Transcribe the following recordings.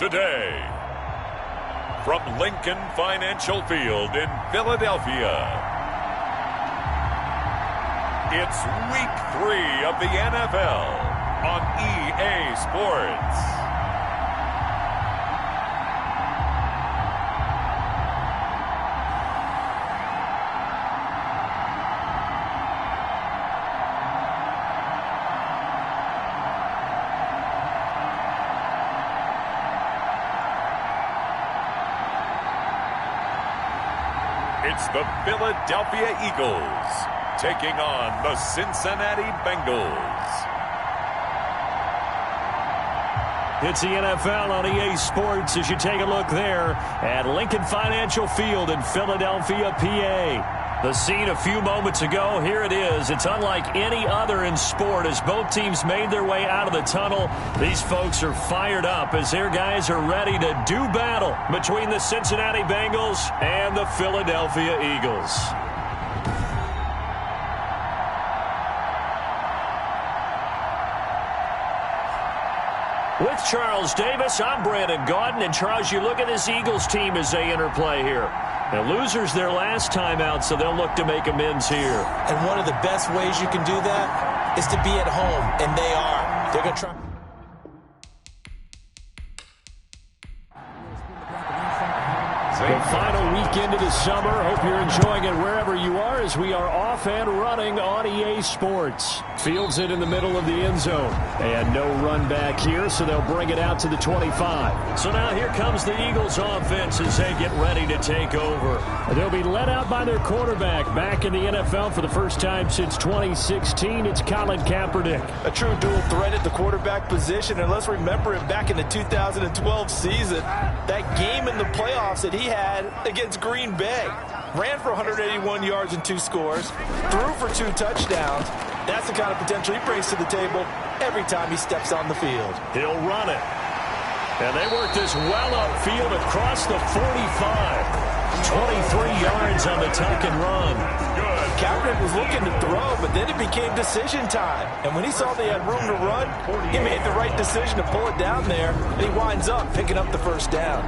today. From Lincoln Financial Field in Philadelphia, it's Week 3 of the NFL on EA Sports. It's the Philadelphia Eagles taking on the Cincinnati Bengals. It's the NFL on EA Sports as you take a look there at Lincoln Financial Field in Philadelphia, PA. The scene a few moments ago, here it is. It's unlike any other in sport as both teams made their way out of the tunnel. These folks are fired up as their guys are ready to do battle between the Cincinnati Bengals and the Philadelphia Eagles. With Charles Davis, I'm Brandon Gaudin. And Charles, you look at this Eagles team as they interplay here. Now, losers their last time out, so they'll look to make amends here. And one of the best ways you can do that is to be at home, and they are. They're going to try. The final weekend of the summer. Hope you're enjoying it wherever you are as we are off and running on EA Sports. Fields it in the middle of the end zone. And no run back here, so they'll bring it out to the 25. So now here comes the Eagles offense as they get ready to take over. They'll be led out by their quarterback back in the NFL for the first time since 2016. It's Colin Kaepernick. A true dual threat at the quarterback position. And let's remember it back in the 2012 season. That game in the playoffs that he had against Green Bay. Ran for 181 yards and 2 scores. Threw for 2 touchdowns. That's the kind of potential he brings to the table every time he steps on the field. He'll run it. And they work this well upfield across the 45. 23 yards on the tuck and run. Kaepernick was looking to throw, but then it became decision time. And when he saw they had room to run, he made the right decision to pull it down there, and he winds up picking up the first down.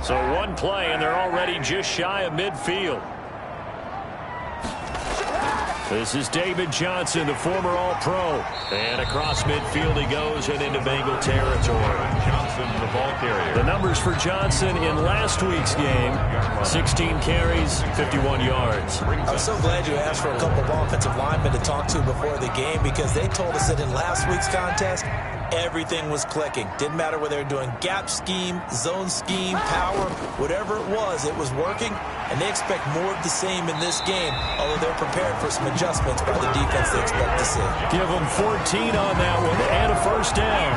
So one play, and they're already just shy of midfield. This is David Johnson, the former All-Pro. And across midfield he goes and into Bengal territory. Johnson, the ball carrier. The numbers for Johnson in last week's game, 16 carries, 51 yards. I'm so glad you asked for a couple of offensive linemen to talk to before the game because they told us that in last week's contest, everything was clicking. Didn't matter whether they were doing gap scheme, zone scheme, power, whatever it was working. And they expect more of the same in this game, although they're prepared for some adjustments by the defense they expect to see. Give them 14 on that one and a first down.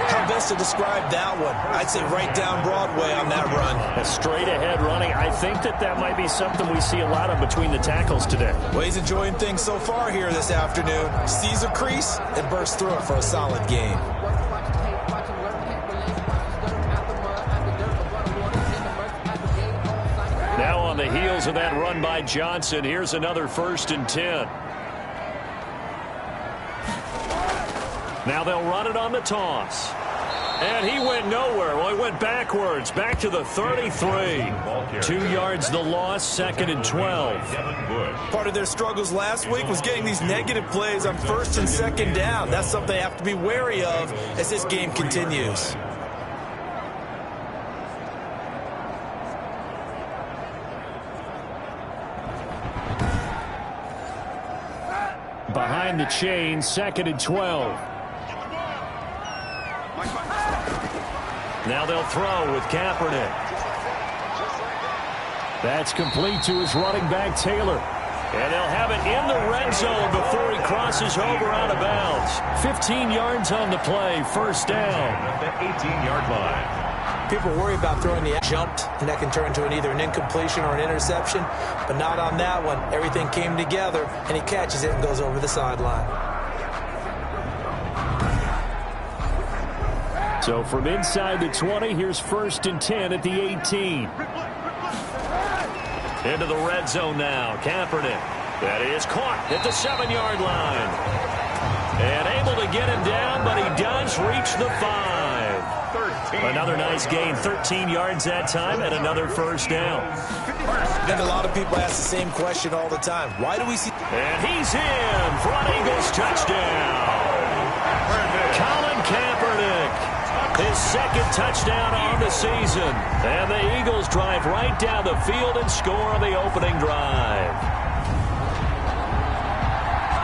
How best to describe that one? I'd say right down Broadway on that run. A straight ahead running. I think that might be something we see a lot of between the tackles today. Well, he's enjoying things so far here this afternoon. Sees a crease and bursts through it for a solid game. Now on the heels of that run by Johnson, here's another 1st and 10. Now they'll run it on the toss. And he went nowhere. Well, he went backwards, back to the 33. 2 yards the loss, 2nd and 12. Part of their struggles last week was getting these negative plays on 1st and 2nd down. That's something they have to be wary of as this game continues. Behind the chain, 2nd and 12. Now they'll throw with Kaepernick. That's complete to his running back, Taylor. And they'll have it in the red zone before he crosses over out of bounds. 15 yards on the play, 1st down. At the 18-yard line. People worry about throwing the jumped, and that can turn into either an incompletion or an interception, but not on that one. Everything came together, and he catches it and goes over the sideline. So from inside the 20, here's 1st and 10 at the 18. Into the red zone now, Kaepernick. That is caught at the 7-yard line. And able to get him down, but he does reach the 5. Another nice gain, 13 yards that time, and another first down. I think a lot of people ask the same question all the time. Why do we see... And he's in for an Eagles touchdown. Colin Kaepernick, his second touchdown on the season. And the Eagles drive right down the field and score on the opening drive.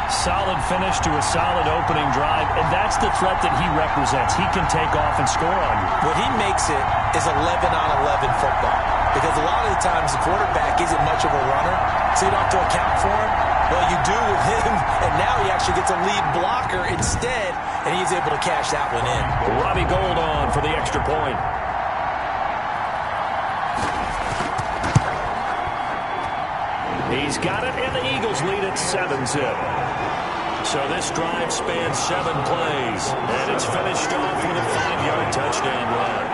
Solid finish to a solid opening drive, and that's the threat that he represents. He can take off and score on you. What he makes it is 11-on-11 football, because a lot of the times the quarterback isn't much of a runner, so you don't have to account for him. Well, you do with him, and now he actually gets a lead blocker instead, and he's able to cash that one in. Robbie Gould on for the extra point. He's got it, and the Eagles lead at 7-zip. So this drive spans 7 plays, and it's finished off with a 5-yard touchdown run.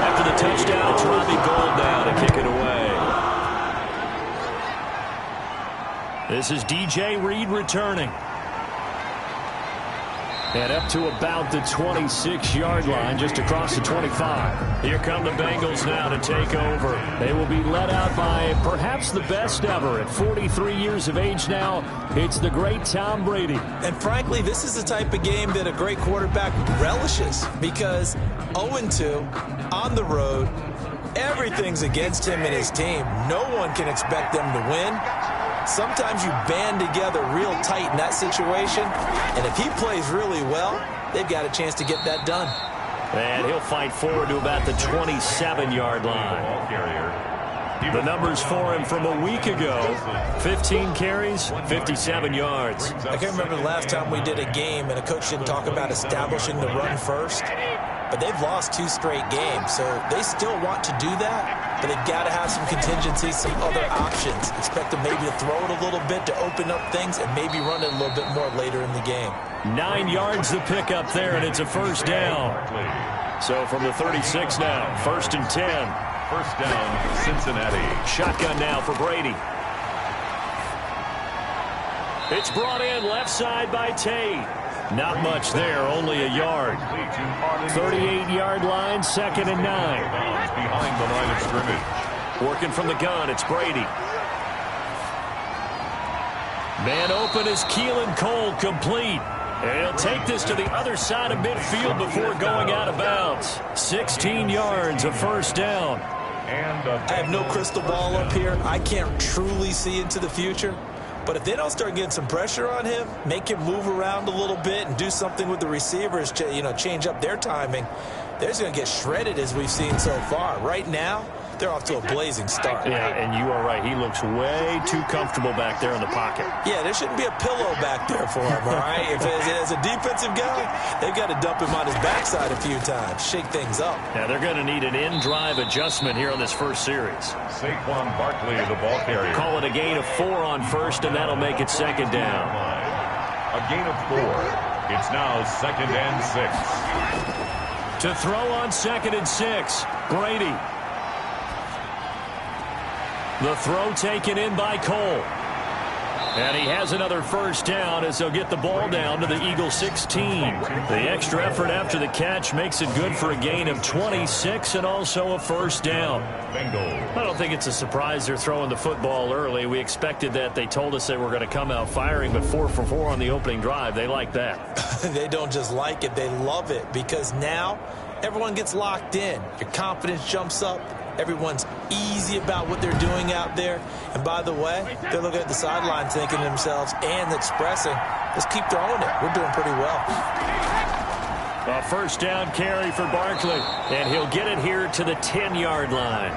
After the touchdown, it's Robbie Gould now to kick it away. This is DJ Reed returning. And up to about the 26-yard line, just across the 25. Here come the Bengals now to take over. They will be led out by perhaps the best ever. At 43 years of age now, it's the great Tom Brady. And frankly, this is the type of game that a great quarterback relishes, because 0-2 on the road, everything's against him and his team. No one can expect them to win. Sometimes you band together real tight in that situation, and if he plays really well, they've got a chance to get that done. And he'll fight forward to about the 27-yard line. The numbers for him from a week ago: 15 carries, 57 yards. I can't remember the last time we did a game and a coach didn't talk about establishing the run first, but they've lost 2 straight games, so they still want to do that. But they've got to have some contingencies, some other options. Expect them maybe to throw it a little bit to open up things and maybe run it a little bit more later in the game. 9 yards the pick up there, and it's a first down. So from the 36 now, 1st and 10. First down, Cincinnati. Shotgun now for Brady. It's brought in left side by Tate. Not much there, only a yard. 38-yard line, 2nd and 9. Behind the line of scrimmage. Working from the gun, it's Brady. Man open is Keelan Cole, complete. And he'll take this to the other side of midfield before going out of bounds. 16 yards, a first down. I have no crystal ball up here. I can't truly see into the future. But if they don't start getting some pressure on him, make him move around a little bit and do something with the receivers, change up their timing, they're just going to get shredded as we've seen so far. Right now, they're off to a blazing start. Yeah, and you are right. He looks way too comfortable back there in the pocket. Yeah, there shouldn't be a pillow back there for him, all right? If as a defensive guy, they've got to dump him on his backside a few times, shake things up. Yeah, they're going to need an in-drive adjustment here on this first series. Saquon Barkley, the ball carrier. Call it a gain of 4 on first, and that'll make it 2nd down. A gain of 4. It's now 2nd and 6. To throw on 2nd and 6, Brady. The throw taken in by Cole. And he has another first down as they'll get the ball down to the Eagles 16. The extra effort after the catch makes it good for a gain of 26 and also a first down. Bengals. I don't think it's a surprise they're throwing the football early. We expected that. They told us they were going to come out firing, but 4 for 4 on the opening drive. They like that. They don't just like it, they love it, because now everyone gets locked in. Your confidence jumps up. Everyone's easy about what they're doing out there. And by the way, they're looking at the sideline thinking to themselves and expressing, let's keep throwing it. We're doing pretty well. A first down carry for Barkley. And he'll get it here to the 10-yard line.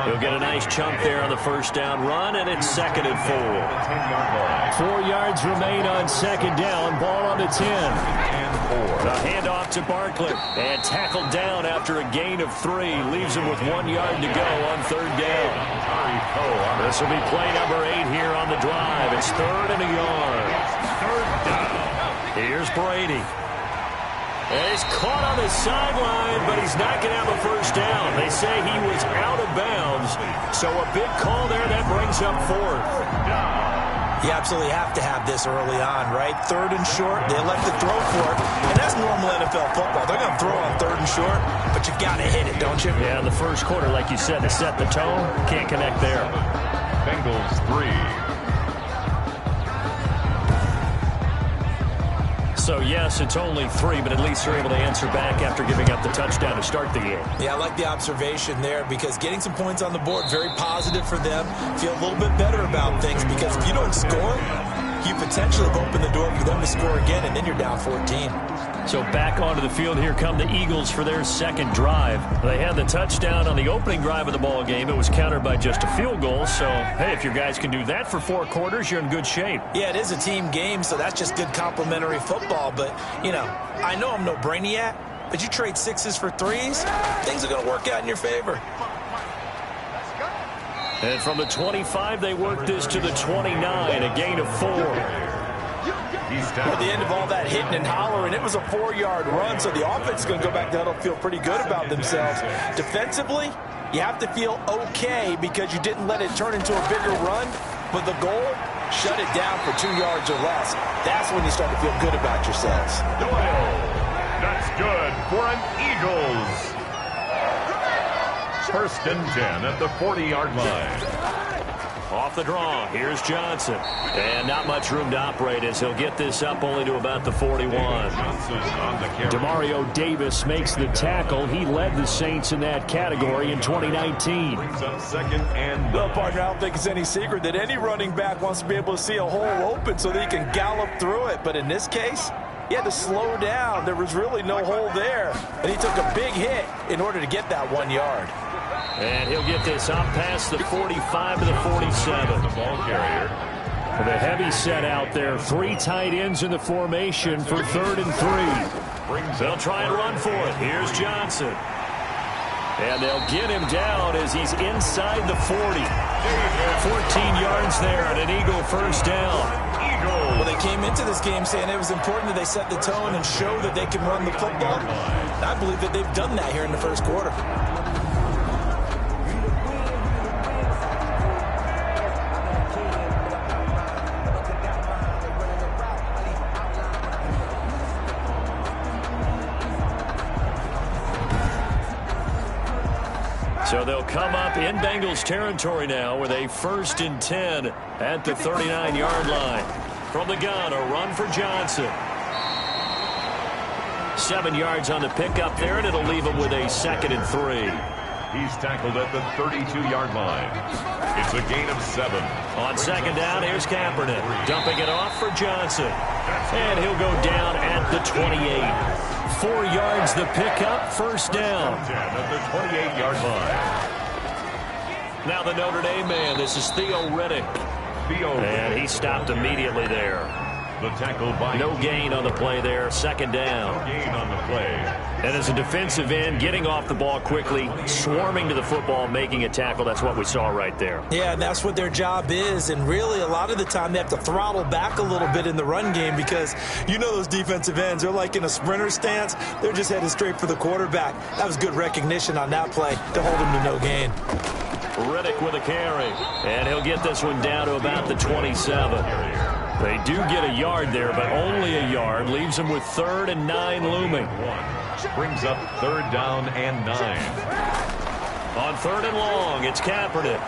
He'll get a nice chunk there on the first down run, and it's 2nd and 4. 4 yards remain on 2nd down. Ball on the 10. The handoff to Barkley, and tackled down after a gain of 3. Leaves him with 1 yard to go on 3rd down. This will be play number 8 here on the drive. It's 3rd and a yard. Here's Brady. And he's caught on the sideline, but he's not going to have a first down. They say he was out of bounds. So a big call there. That brings up 4th. You absolutely have to have this early on, right? 3rd and short, they elect to throw for it. And that's normal NFL football. They're going to throw on 3rd and short, but you got to hit it, don't you? Yeah, in the first quarter, like you said, to set the tone, can't connect there. Bengals 3. So, yes, it's only 3, but at least they're able to answer back after giving up the touchdown to start the game. Yeah, I like the observation there because getting some points on the board, very positive for them. Feel a little bit better about things because if you don't score, you potentially have opened the door for them to score again, and then you're down 14. So back onto the field, here come the Eagles for their second drive. They had the touchdown on the opening drive of the ball game. It was countered by just a field goal. So, hey, if your guys can do that for 4 quarters, you're in good shape. Yeah, it is a team game, so that's just good complimentary football. But, you know, I know I'm no brainiac, but you trade 6s for 3s, things are going to work out in your favor. And from the 25, they work this to the 29, a gain of 4. At the end of all that hitting and hollering, it was a 4-yard run, so the offense is going to go back to huddle, feel pretty good about themselves. Defensively, you have to feel okay because you didn't let it turn into a bigger run, but the goal, shut it down for 2 yards or less. That's when you start to feel good about yourselves. Doyle. That's good for an Eagles. 1st and 10 at the 40-yard line. Off the draw, here's Johnson. And not much room to operate as he'll get this up only to about the 41. Demario Davis makes the tackle. He led the Saints in that category in 2019. Brings up 2nd and... Well, partner, I don't think it's any secret that any running back wants to be able to see a hole open so that he can gallop through it. But in this case, he had to slow down. There was really no hole there. And he took a big hit in order to get that 1 yard. And he'll get this up past the 45 to the 47. The ball carrier. The heavy set out there. 3 tight ends in the formation for 3rd and 3. They'll try and run for it. Here's Johnson. And they'll get him down as he's inside the 40. 14 yards there and an Eagle first down. Well, they came into this game saying it was important that they set the tone and show that they can run the football. I believe that they've done that here in the first quarter. So they'll come up in Bengals territory now with a 1st and 10 at the 39-yard line. From the gun, a run for Johnson. 7 yards on the pickup there, and it'll leave him with a 2nd and 3. He's tackled at the 32-yard line. It's a gain of 7. On 2nd down, here's Kaepernick. Dumping it off for Johnson. And he'll go down at the 28. 4 yards the pickup, first down. 10 at the 28-yard line. Now the Notre Dame man, this is Theo Riddick. And he stopped immediately there. The tackle by... No gain on the play there, 2nd down. No gain on the play. And as a defensive end, getting off the ball quickly, swarming to the football, making a tackle, that's what we saw right there. Yeah, and that's what their job is. And really, a lot of the time, they have to throttle back a little bit in the run game because you know those defensive ends, they're like in a sprinter stance. They're just headed straight for the quarterback. That was good recognition on that play to hold him to no gain. Riddick with a carry. And he'll get this one down to about the 27. They do get a yard there, but only a yard. Leaves them with 3rd and 9 looming. Brings up 3rd down and 9. On 3rd and long, it's Kaepernick.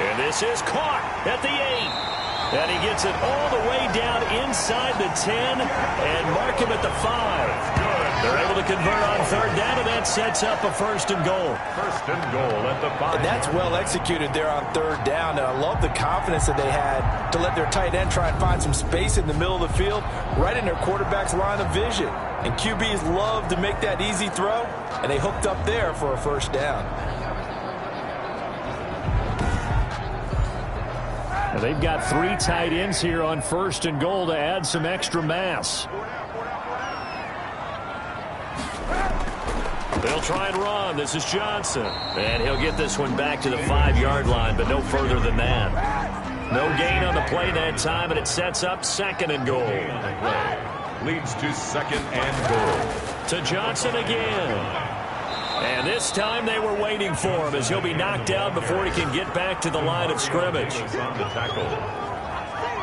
And this is caught at the 8. And he gets it all the way down inside the 10 and mark him at the 5. They're able to convert on 3rd down, and that sets up a 1st and goal. 1st and goal at the 5. And that's well executed there on 3rd down. And I love the confidence that they had to let their tight end try and find some space in the middle of the field, right in their quarterback's line of vision. And QBs love to make that easy throw, and they hooked up there for a 1st down. And they've got 3 tight ends here on 1st and goal to add some extra mass. They'll try and run. This is Johnson. And he'll get this one back to the 5-yard line, but no further than that. No gain on the play that time, and it sets up 2nd and goal. leads to 2nd and goal. To Johnson again. And this time they were waiting for him as he'll be knocked down before he can get back to the line of scrimmage. On the tackle.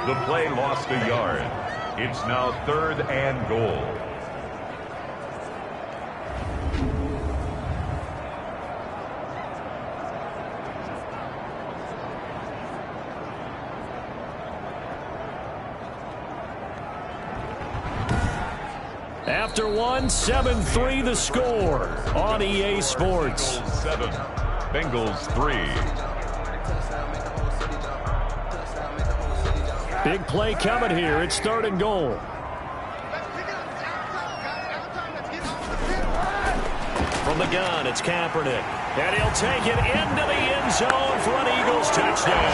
The play lost a yard. It's now 3rd and goal. After one, 7-3 the score on EA Sports. 7, Bengals 3. Big play coming here. It's 3rd and goal. From the gun, it's Kaepernick. And he'll take it into the end zone for an Eagles touchdown.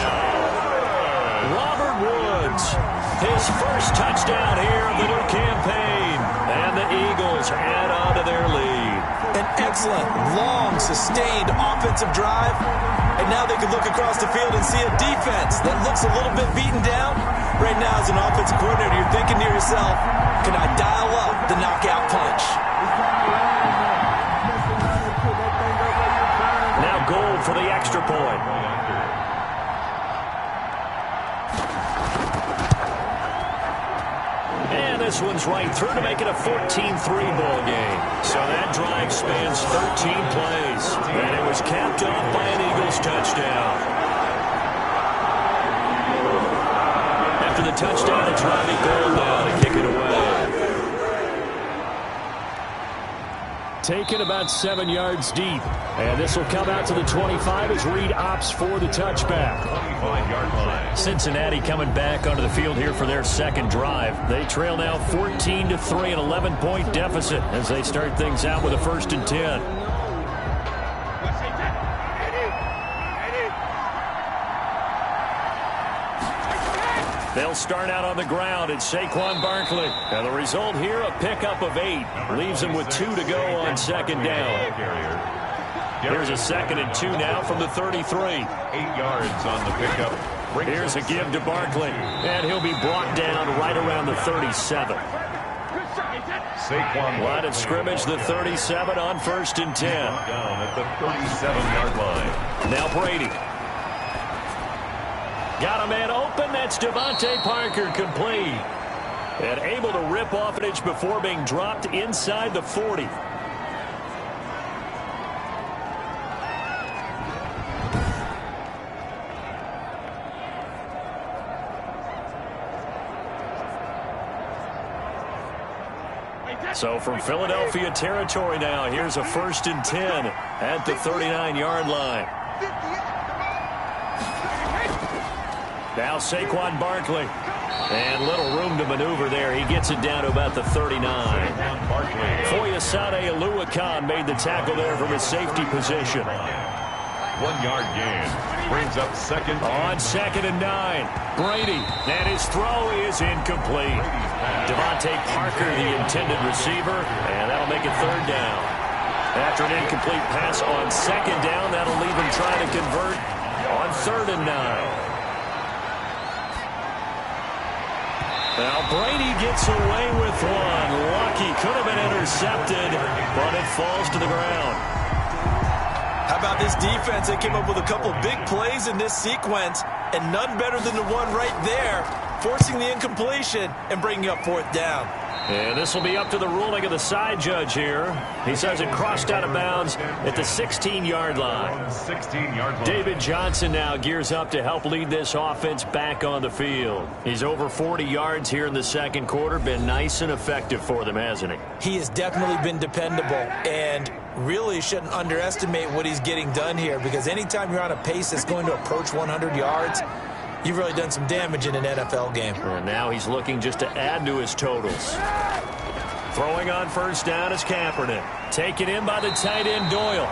Robert Woods, his first touchdown here of the new campaign. And the Eagles add on to their lead. An excellent, long, sustained offensive drive. And now they can look across the field and see a defense that looks a little bit beaten down. Right now, as an offensive coordinator, you're thinking to yourself, can I dial up the knockout punch? Now Gold for the extra point. And this one's right through to make it a 14-3 ball game. So that drive spans 13 plays. And it was capped off by an Eagles touchdown. After the touchdown, it's Robbie Gold now to kick it away. Taken about 7 yards deep. And this will come out to the 25 as Reed opts for the touchback. 25-yard line. Cincinnati coming back onto the field here for their second drive. They trail now 14-3, an 11-point deficit as they start things out with a 1st and 10. They'll start out on the ground. It's Saquon Barkley. And the result here, a pickup of 8. Leaves him with 2 to go on 2nd down. Here's a 2nd and 2 now from the 33. 8 yards on the pickup. Here's a give to Barkley. And he'll be brought down right around the 37. Saquon Line of scrimmage, the 37 on 1st and 10. Down at the 37-yard line. Now Brady. Got a man open. That's Devontae Parker complete. And able to rip off an inch before being dropped inside the 40. So from Philadelphia territory now, here's a 1st and 10 at the 39-yard line. Now Saquon Barkley. And little room to maneuver there. He gets it down to about the 39. Foyesade Oluwakan made the tackle there from his safety position. 1-yard gain. Brings up 2nd. On 2nd and 9. Brady. And his throw is incomplete. Devontae Parker, the intended receiver. And that'll make it 3rd down. After an incomplete pass on 2nd down, that'll leave him trying to convert on 3rd and 9. Now Brady gets away with one. Lucky, could have been intercepted, but it falls to the ground. How about this defense? They came up with a couple big plays in this sequence, and none better than the one right there, forcing the incompletion and bringing up 4th down. And this will be up to the ruling of the side judge here. He says it crossed out of bounds at the 16-yard line. 16-yard line. David Johnson now gears up to help lead this offense back on the field. He's over 40 yards here in the 2nd quarter. Been nice and effective for them, hasn't he? He has definitely been dependable, and really shouldn't underestimate what he's getting done here, because anytime you're on a pace that's going to approach 100 yards, you've really done some damage in an NFL game. And now he's looking just to add to his totals. Throwing on 1st down is Kaepernick. Taken in by the tight end Doyle.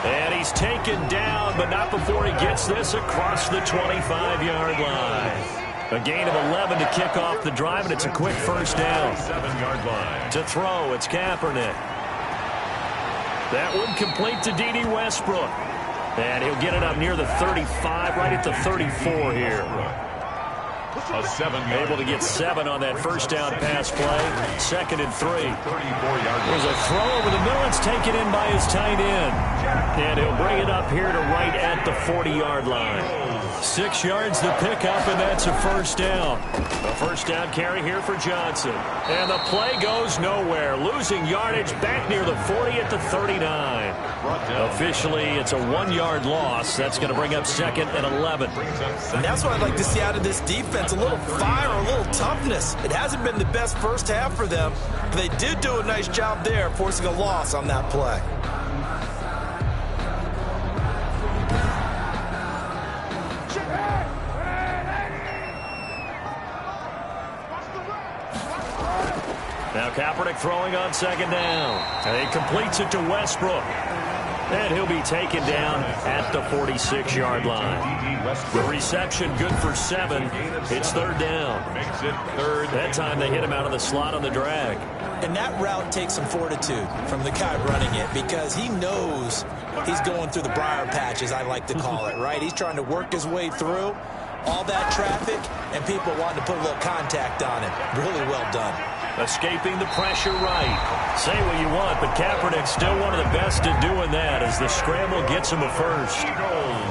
And he's taken down, but not before he gets this across the 25-yard line. A gain of 11 to kick off the drive, and it's a quick 1st down. 7-yard line. To throw, it's Kaepernick. That one complete to D.D. Westbrook. And he'll get it up near the 35, right at the 34 here. A 7-yard. Able to get 7 on that first down pass play. 2nd and 3. 34-yard. There's a throw over the middle. It's taken in by his tight end. And he'll bring it up here to right at the 40-yard line. 6 yards to pick up, and that's a first down. A first down carry here for Johnson. And the play goes nowhere. Losing yardage back near the 40 at the 39. Officially, it's a 1-yard loss. That's going to bring up 2nd and 11. And that's what I'd like to see out of this defense. A little fire, a little toughness. It hasn't been the best first half for them, but they did do a nice job there, forcing a loss on that play. Now Kaepernick throwing on 2nd down. And he completes it to Westbrook. And he'll be taken down at the 46-yard line. The reception good for 7. It's 3rd down. Makes it 3rd. That time they hit him out of the slot on the drag. And that route takes some fortitude from the guy running it, because he knows he's going through the briar patch, as I like to call it, right? He's trying to work his way through all that traffic and people wanting to put a little contact on him. Really well done. Escaping the pressure right. Say what you want, but Kaepernick's still one of the best at doing that as the scramble gets him a first.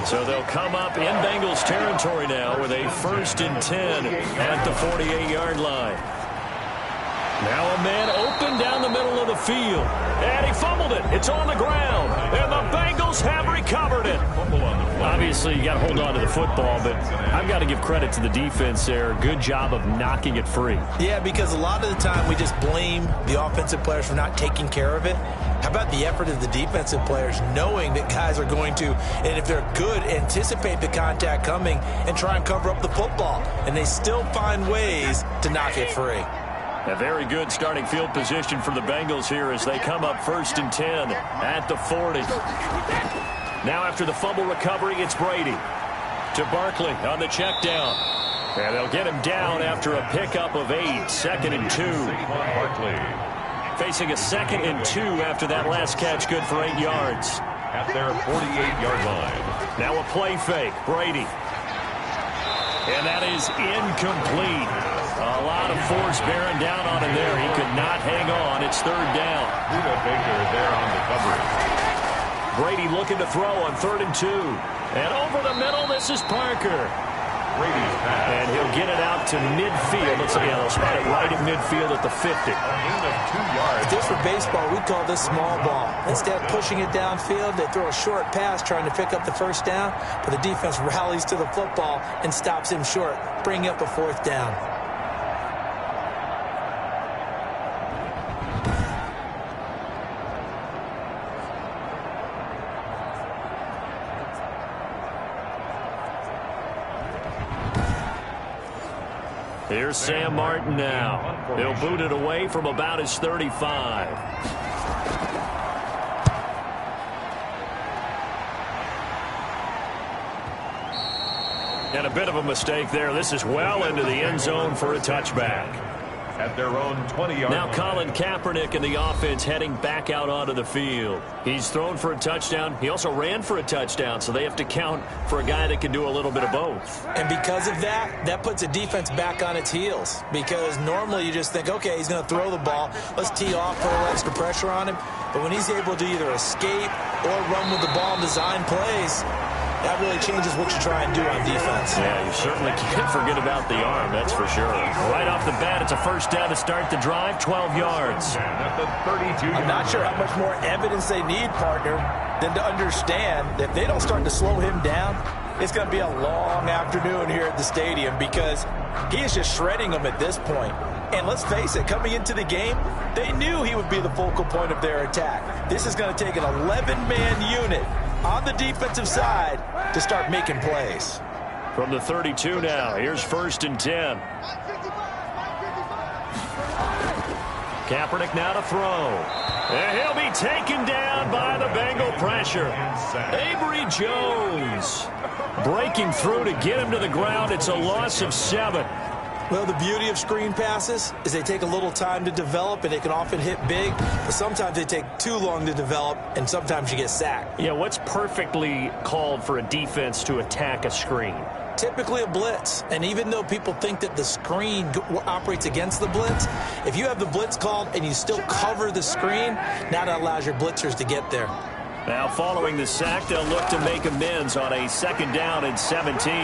So they'll come up in Bengals territory now with a 1st and 10 at the 48-yard line. Now a man open down the middle of the field. And he fumbled it. It's on the ground. And the Bengals have recovered it. Obviously, you got to hold on to the football, but I've got to give credit to the defense there. Good job of knocking it free. Yeah, because a lot of the time we just blame the offensive players for not taking care of it. How about the effort of the defensive players knowing that guys are going to, and if they're good, anticipate the contact coming and try and cover up the football. And they still find ways to knock it free. A very good starting field position for the Bengals here as they come up 1st and 10 at the 40. Now after the fumble recovery, it's Brady to Barkley on the check down. And they'll get him down after a pickup of 8, 2nd and 2. Barkley. Facing a 2nd and 2 after that last catch, good for 8 yards. At their 48-yard line. Now a play fake, Brady. And that is incomplete. A lot of force bearing down on him there. He could not hang on. It's 3rd down. Buda Baker there on the coverage. Brady looking to throw on 3rd and 2. And over the middle, this is Parker. Brady's pass. And he'll get it out to midfield. Let's see, they'll spot it right at midfield at the 50. A gain of 2 yards. If this were baseball, we'd call this small ball. Instead of pushing it downfield, they throw a short pass trying to pick up the first down, but the defense rallies to the football and stops him short, bringing up a 4th down. Here's Sam Martin now. He'll boot it away from about his 35. And a bit of a mistake there. This is well into the end zone for a touchback. At their own 20-yard Now line. Colin Kaepernick and the offense heading back out onto the field. He's thrown for a touchdown. He also ran for a touchdown, so they have to count for a guy that can do a little bit of both. And because of that, that puts a defense back on its heels. Because normally you just think, okay, he's going to throw the ball. Let's tee off, put a little extra pressure on him. But when he's able to either escape or run with the ball and design plays, that really changes what you try and do on defense. Yeah, you certainly can't forget about the arm, that's for sure. Right off the bat, it's a first down to start the drive, 12 yards. At the 32-yard I'm not sure how much more evidence they need, partner, than to understand that if they don't start to slow him down, it's going to be a long afternoon here at the stadium because he is just shredding them at this point. And let's face it, coming into the game, they knew he would be the focal point of their attack. This is going to take an 11-man unit on the defensive side to start making plays. From the 32 now, here's 1st and 10. Kaepernick now to throw. And he'll be taken down by the Bengal pressure. Avery Jones breaking through to get him to the ground. It's a loss of 7. Well, the beauty of screen passes is they take a little time to develop, and they can often hit big, but sometimes they take too long to develop, and sometimes you get sacked. Yeah, what's perfectly called for a defense to attack a screen? Typically a blitz, and even though people think that the screen operates against the blitz, if you have the blitz called and you still cover the screen, now that allows your blitzers to get there. Now following the sack, they'll look to make amends on a 2nd down and 17.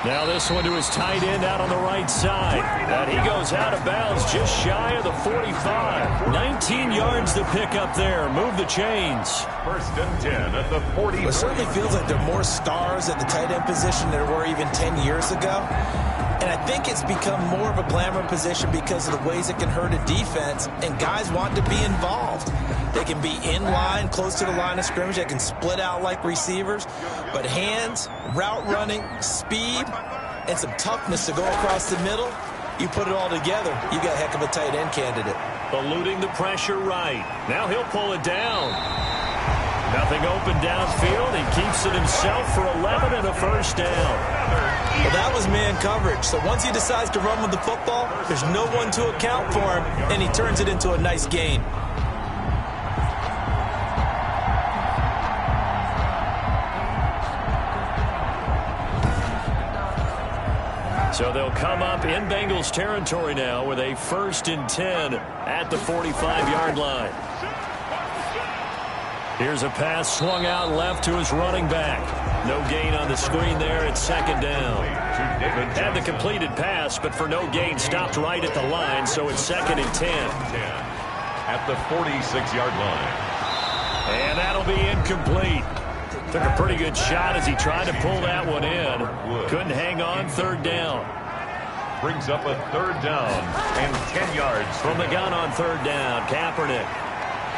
Now this one to his tight end out on the right side. And he goes out of bounds just shy of the 45. 19 yards to pick up there. Move the chains. 1st and 10 at the 40. It certainly feels like there are more stars at the tight end position than there were even 10 years ago. And I think it's become more of a glamour position because of the ways it can hurt a defense, and guys want to be involved. They can be in line, close to the line of scrimmage. They can split out like receivers. But hands, route running, speed, and some toughness to go across the middle, you put it all together, you got a heck of a tight end candidate. Eluding the pressure right. Now he'll pull it down. Nothing open downfield, and keeps it himself for 11 and a 1st down. Well, that was man coverage. So once he decides to run with the football, there's no one to account for him, and he turns it into a nice gain. So they'll come up in Bengals territory now with a 1st and 10 at the 45-yard line. Here's a pass swung out left to his running back. No gain on the screen there at 2nd down. Had the completed pass, but for no gain, stopped right at the line, so it's 2nd and 10. At the 46-yard line. And that'll be incomplete. Took a pretty good shot as he tried to pull that one in. Couldn't hang on. 3rd down. Brings up a 3rd down and 10 yards. From the gun on 3rd down, Kaepernick.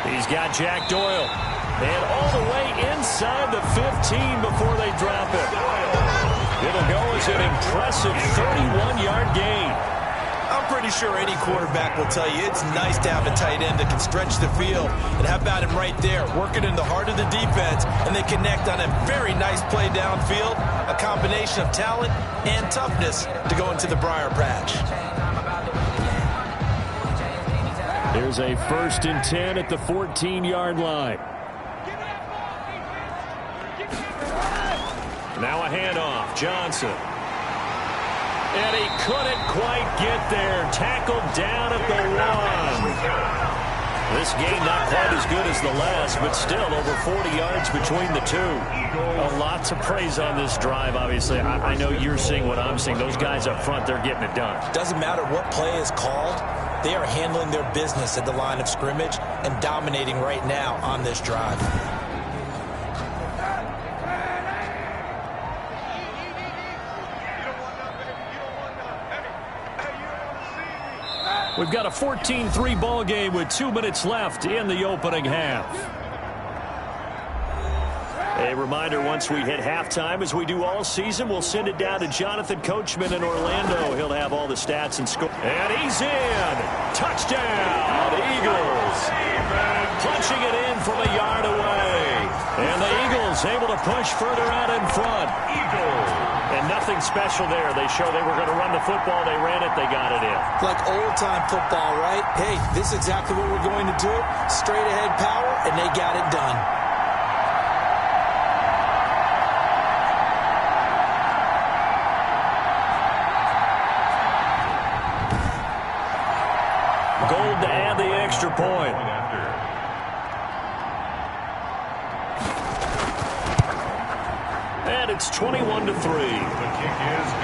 He's got Jack Doyle. And all the way inside the 15 before they drop it. It'll go as an impressive 31-yard gain. I'm pretty sure any quarterback will tell you it's nice to have a tight end that can stretch the field. And how about him right there, working in the heart of the defense, and they connect on a very nice play downfield, a combination of talent and toughness to go into the briar patch. There's a 1st and 10 at the 14-yard line. Now a handoff. Johnson. And he couldn't quite get there. Tackled down at the 1. This game not quite as good as the last, but still over 40 yards between the two. A lot to praise on this drive, obviously. I know you're seeing what I'm seeing. Those guys up front, they're getting it done. Doesn't matter what play is called. They are handling their business at the line of scrimmage and dominating right now on this drive. We've got a 14-3 ball game with 2 minutes left in the opening half. A reminder, once we hit halftime, as we do all season, we'll send it down to Jonathan Coachman in Orlando. He'll have all the stats and score. And he's in. Touchdown, Eagles. Punching it in from a yard away. And the Eagles able to push further out in front. And nothing special there. They show they were going to run the football. They ran it. They got it in. Like old-time football, right? Hey, this is exactly what we're going to do. Straight-ahead power, and they got it done. Gold to add the extra point. And it's 21-3.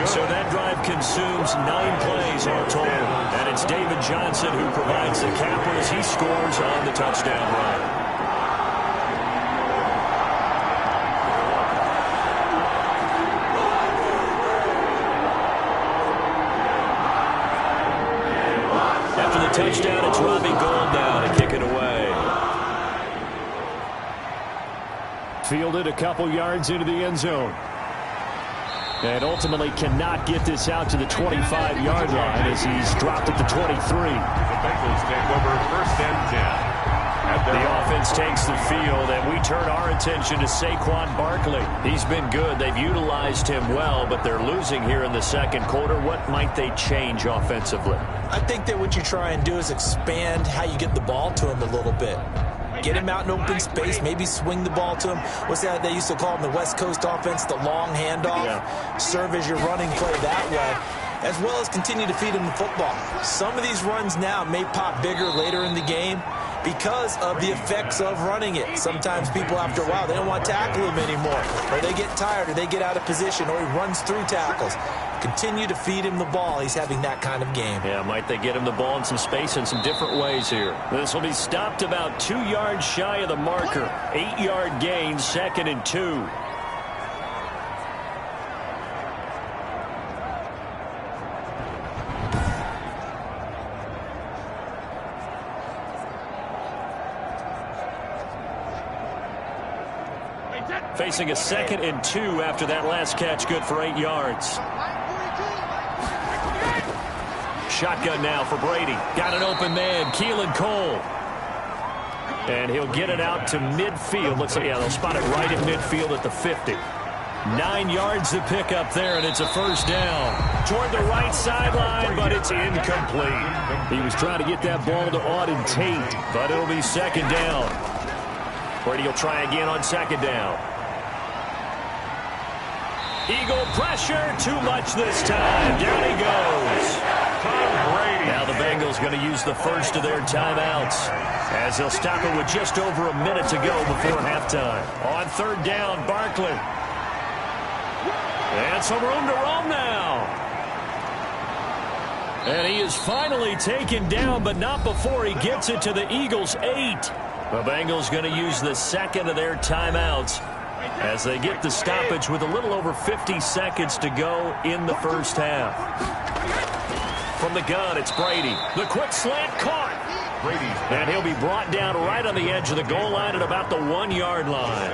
So that drive consumes 9 plays all total. And it's David Johnson who provides the capper as he scores on the touchdown run. After the touchdown, it's Robbie Gould now to kick it away. Fielded a couple yards into the end zone. And ultimately cannot get this out to the 25-yard line as he's dropped at the 23. The Bengals take over 1st and 10. The offense offense takes the field, and we turn our attention to Saquon Barkley. He's been good. They've utilized him well, but they're losing here in the second quarter. What might they change offensively? I think that what you try and do is expand how you get the ball to him a little bit. Get him out in open space, maybe swing the ball to him. What's that they used to call in the West Coast offense, the long handoff? Yeah. Serve as your running play that way, as well as continue to feed him the football. Some of these runs now may pop bigger later in the game because of the effects of running it. Sometimes people, after a while, they don't want to tackle him anymore, or they get tired, or they get out of position, or he runs through tackles. Continue to feed him the ball. He's having that kind of game. Yeah, might they get him the ball in some space in some different ways here. This will be stopped about 2 yards shy of the marker. 8-yard gain, 2nd and 2. Facing a 2nd and 2 after that last catch, good for 8 yards. Shotgun now for Brady. Got an open man, Keelan Cole. And he'll get it out to midfield. Looks like, yeah, they'll spot it right at midfield at the 50. 9 yards to pick up there, and it's a first down. Toward the right sideline, but it's incomplete. He was trying to get that ball to Auden Tate, but it'll be 2nd down. Brady will try again on 2nd down. Eagle pressure, too much this time. Down he goes. Now the Bengals going to use the first of their timeouts as they'll stop it with just over a minute to go before halftime. On 3rd down, Barkley. And some room to roam now. And he is finally taken down, but not before he gets it to the Eagles' 8. The Bengals going to use the second of their timeouts as they get the stoppage with a little over 50 seconds to go in the first half. From the gun, it's Brady. The quick slant caught. And he'll be brought down right on the edge of the goal line at about the 1-yard line.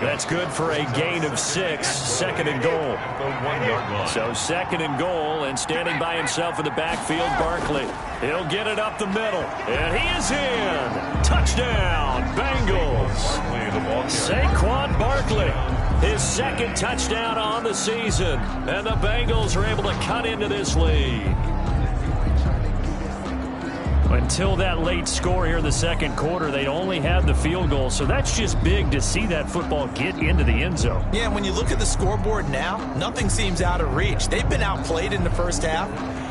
That's good for a gain of 6, 2nd and goal. So 2nd and goal, and standing by himself in the backfield, Barkley. He'll get it up the middle, and he is in. Touchdown, Bengals. Saquon Barkley, his 2nd touchdown on the season, and the Bengals are able to cut into this lead. Until that late score here in the second quarter, they only had the field goal, so that's just big to see that football get into the end zone. Yeah, when you look at the scoreboard now, nothing seems out of reach. They've been outplayed in the first half,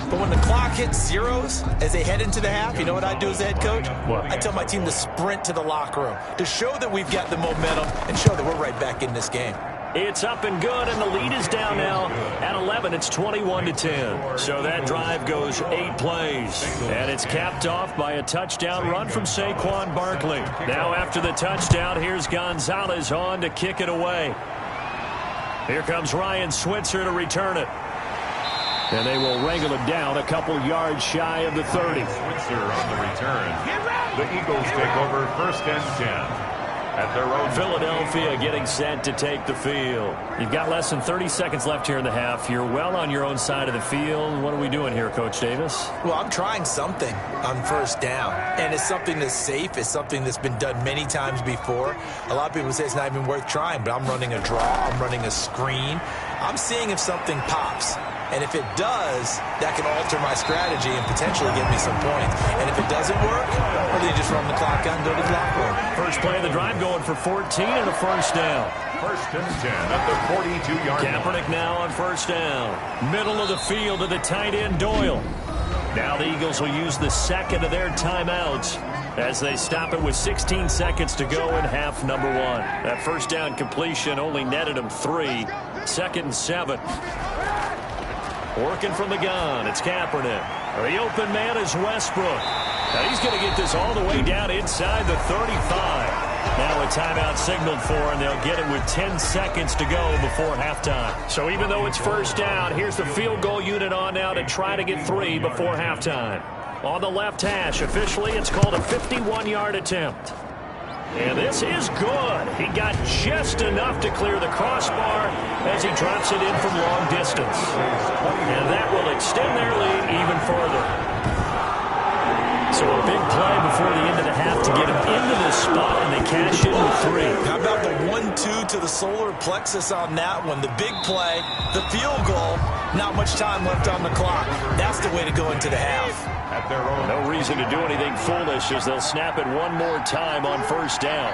but when the clock hits zeros as they head into the half, you know what I do as the head coach? What? I tell my team to sprint to the locker room to show that we've got the momentum and show that we're right back in this game. It's up and good, and the lead is down now at 11. It's 21-10. So that drive goes 8 plays, and it's capped off by a touchdown run from Saquon Barkley. Now after the touchdown, here's Gonzalez on to kick it away. Here comes Ryan Switzer to return it. And they will wrangle it down a couple yards shy of the 30. Switzer on the return. The Eagles take over 1st and 10. At their own Philadelphia getting set to take the field. You've got less than 30 seconds left here in the half. You're well on your own side of the field. What are we doing here, Coach Davis? Well, I'm trying something on 1st down, and it's something that's safe. It's something that's been done many times before. A lot of people say it's not even worth trying, but I'm running a draw. I'm running a screen. I'm seeing if something pops. And if it does, that can alter my strategy and potentially give me some points. And if it doesn't work, well, then you just run the clock out and go to the locker room. First play of the drive going for 14 and a first down. 1st and 10 at the 42-yard line. Kaepernick now on 1st down. Middle of the field to the tight end, Doyle. Now the Eagles will use the second of their timeouts as they stop it with 16 seconds to go in half number 1. That first down completion only netted them 3. 2nd and 7. Working from the gun, it's Kaepernick. The open man is Westbrook. Now he's going to get this all the way down inside the 35. Now a timeout signaled for, and they'll get it with 10 seconds to go before halftime. So even though it's first down, here's the field goal unit on now to try to get 3 before halftime. On the left hash, officially it's called a 51-yard attempt. And this is good. He got just enough to clear the crossbar as he drops it in from long distance. And that will extend their lead even further. So a big play before the end of the half to get him into this spot. cash in with 3. How about the 1-2 to the solar plexus on that one? The big play, the field goal, not much time left on the clock. That's the way to go into the half. At their own. No reason to do anything foolish as they'll snap it one more time on first down.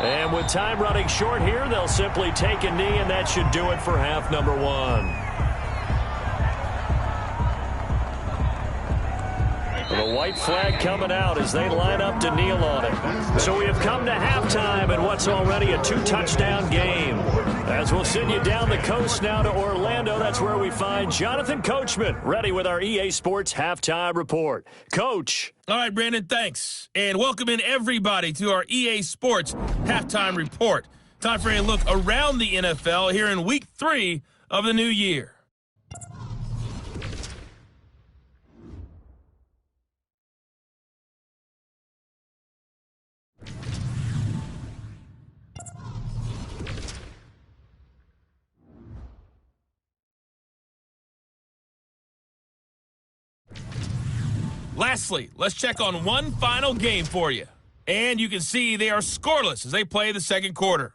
And with time running short here, they'll simply take a knee, and that should do it for half number 1. The white flag coming out as they line up to kneel on it. So we have come to halftime in what's already a 2-touchdown game. As we'll send you down the coast now to Orlando, that's where we find Jonathan Coachman, ready with our EA Sports Halftime Report. Coach. All right, Brandon, thanks. And welcome in everybody to our EA Sports Halftime Report. Time for a look around the NFL here in Week 3 of the new year. Lastly, let's check on one final game for you. And you can see they are scoreless as they play the second quarter.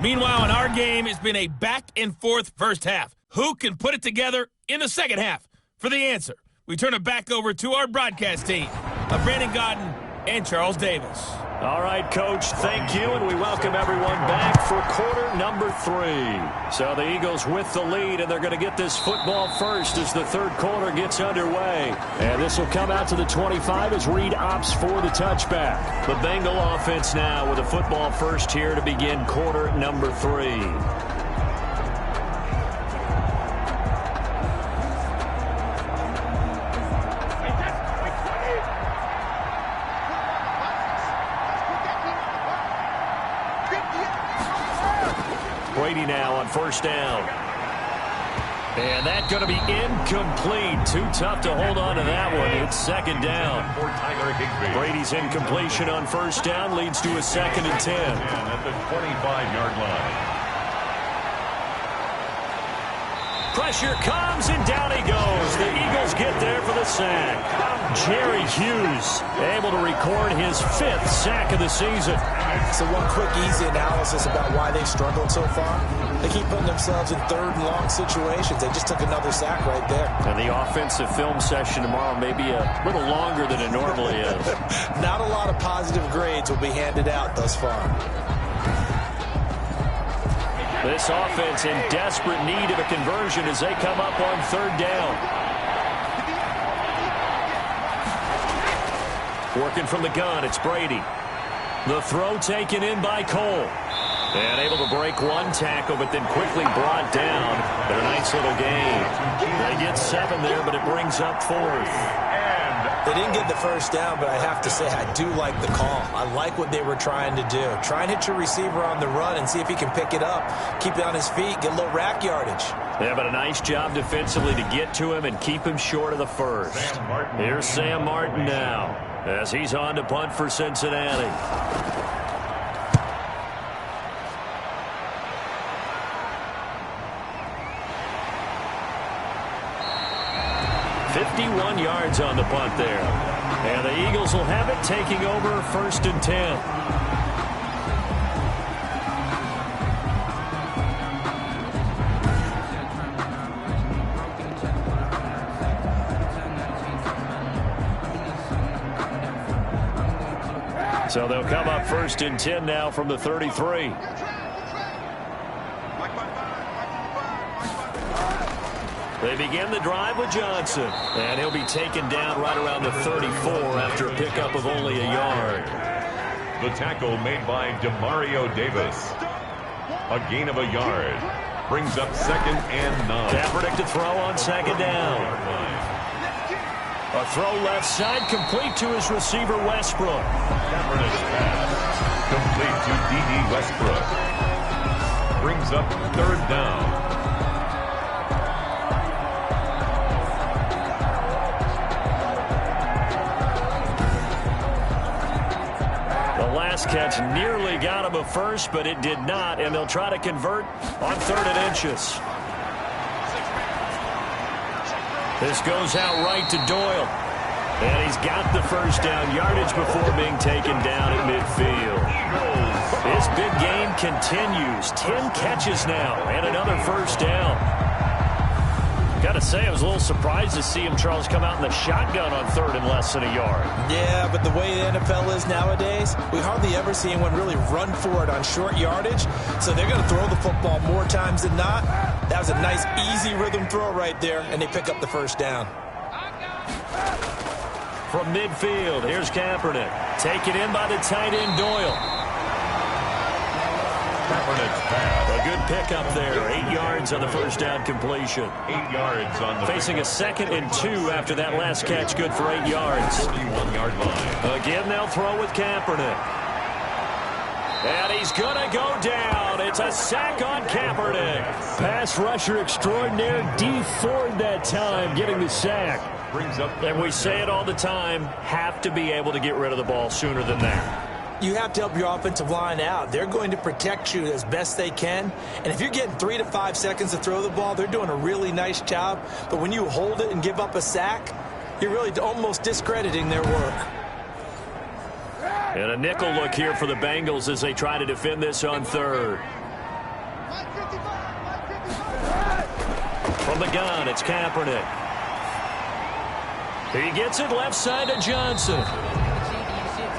Meanwhile, in our game, it's been a back-and-forth first half. Who can put it together in the second half? For the answer, we turn it back over to our broadcast team of Brandon Godden and Charles Davis. All right, Coach, thank you, and we welcome everyone back for quarter number 3. So the Eagles with the lead, and they're going to get this football first as the third quarter gets underway. And this will come out to the 25 as Reed opts for the touchback. The Bengal offense now with a football first here to begin quarter number 3. Brady now on first down. And that's going to be incomplete. Too tough to hold on to that one. It's second down. Brady's incompletion on first down leads to a 2nd and 10. And at the 25-yard line. Pressure comes, and down he goes. The Eagles get there for the sack. Jerry Hughes able to record his 5th sack of the season. So one quick, easy analysis about why they've struggled so far. They keep putting themselves in third and long situations. They just took another sack right there. And the offensive film session tomorrow may be a little longer than it normally is. Not a lot of positive grades will be handed out thus far. This offense in desperate need of a conversion as they come up on third down. Working from the gun, it's Brady. The throw taken in by Cole. And able to break one tackle, but then quickly brought down. But a nice little gain. They get 7 there, but it brings up 4th. They didn't get the first down, but I have to say I do like the call. I like what they were trying to do. Try and hit your receiver on the run and see if he can pick it up. Keep it on his feet, get a little rack yardage. Yeah, but a nice job defensively to get to him and keep him short of the first. Here's Sam Martin now as he's on to punt for Cincinnati. "51 yards on the punt there. And the Eagles will have it, taking over 1st and 10. So they'll come up 1st and 10 now from the 33. They begin the drive with Johnson, and he'll be taken down right around the 34 after a pickup of only a yard. The tackle made by Demario Davis. A gain of a yard. Brings up 2nd and 9. Kaepernick to throw on 2nd down. A throw left side, complete to his receiver, Westbrook. Kaepernick's pass. Complete to D.D. Westbrook. Brings up 3rd down. Last catch nearly got him a first, but it did not, and they'll try to convert on 3rd and inches. This goes out right to Doyle. And he's got the first down yardage before being taken down at midfield. His big game continues. 10 catches now and another first down. Got to say, I was a little surprised to see him, Charles, come out in the shotgun on third and less than a yard. Yeah, but the way the NFL is nowadays, we hardly ever see anyone really run for it on short yardage. So they're going to throw the football more times than not. That was a nice, easy rhythm throw right there, and they pick up the first down. From midfield, here's Kaepernick. Taken in by the tight end, Doyle. Kaepernick's pass. A good pickup there. 8 yards on the first down completion. 8 yards on the Facing a 2nd and 2 after that last catch, good for 8 yards. 41-yard line. Again, they'll throw with Kaepernick. And he's going to go down. It's a sack on Kaepernick. Pass rusher extraordinaire, D Ford that time, getting the sack. Brings up And we say it all the time, have to be able to get rid of the ball sooner than that. You have to help your offensive line out. They're going to protect you as best they can. And if you're getting 3 to 5 seconds to throw the ball, they're doing a really nice job. But when you hold it and give up a sack, you're really almost discrediting their work. And a nickel look here for the Bengals as they try to defend this on third. From the gun, it's Kaepernick. He gets it left side to Johnson.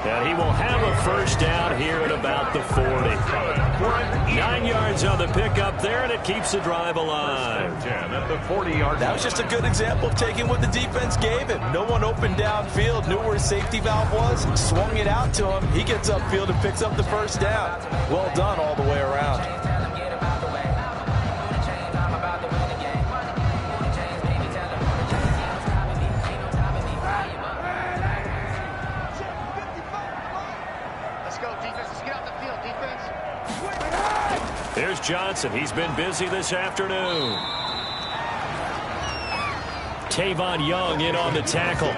And he will have a first down here at about the 40. 9 yards on the pickup there, and it keeps the drive alive. At the 40-yard That was just a good example of taking what the defense gave him. No one opened downfield, knew where his safety valve was, swung it out to him. He gets upfield and picks up the first down. Well done all the way around. Here's Johnson. He's been busy this afternoon. Tavon Young in on the tackle.